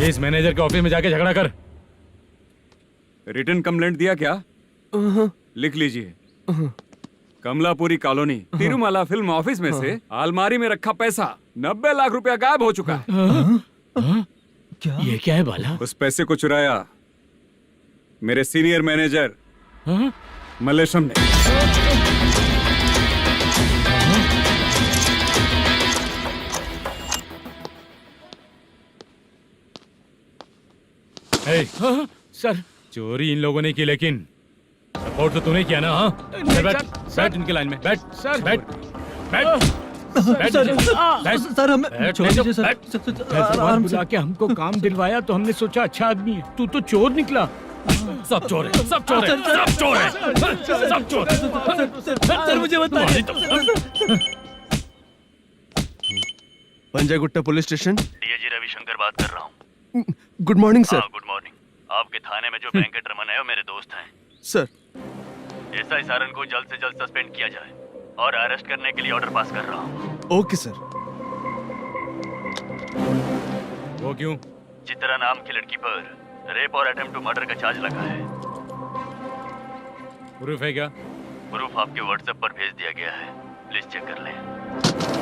B: इस मैनेजर के ऑफिस में जाके झगड़ा कर।
F: रिटन कंप्लेंट दिया क्या? लिख लीजिए। Kamalapuri colony, Tirumala film office में से अलमारी में रखा पैसा 90 लाख रुपया गायब हो चुका है।
E: क्या? ये क्या है बाला?
F: उस पैसे को चुराया मेरे सीनियर मैनेजर मल्लेशम ने।
E: सर,
B: चोरी इन लोगों ने की, लेकिन सपोर्ट तो तूने किया ना? हाँ, बैठ बैठ इनके लाइन में, बैठ
E: सर,
B: बैठ बैठ
D: सर हमें छोड़ दीजिए सर।
E: हैदराबाद बुला के हमको काम दिलवाया तो हमने सोचा अच्छा आदमी है, तू तो चोर निकला।
B: सब चोर है, सब चोर है, सब चोर है, सब चोर है।
D: सर मुझे बताइए।
K: Panjagutta police station.
M: DIG Ravishankar बात कर रहा हूँ।
K: Good morning sir.
M: Good morning. आपके थाने में जो वेंकट रमन है वो मेरे दोस्त हैं।
K: सर,
M: एसआई सारन को जल्द से जल्द सस्पेंड किया जाए और अरेस्ट करने के लिए ऑर्डर पास कर रहा हूँ।
K: Okay sir.
B: वो क्यों?
M: चित्रा नाम की लड़की पर रेप और अटेम्प्ट टू मर्डर का चार्ज लगा है।
B: प्रूफ है क्या?
M: प्रूफ आपके व्हाट्सएप पर भेज दिया गया है, प्लीज चेक कर लें।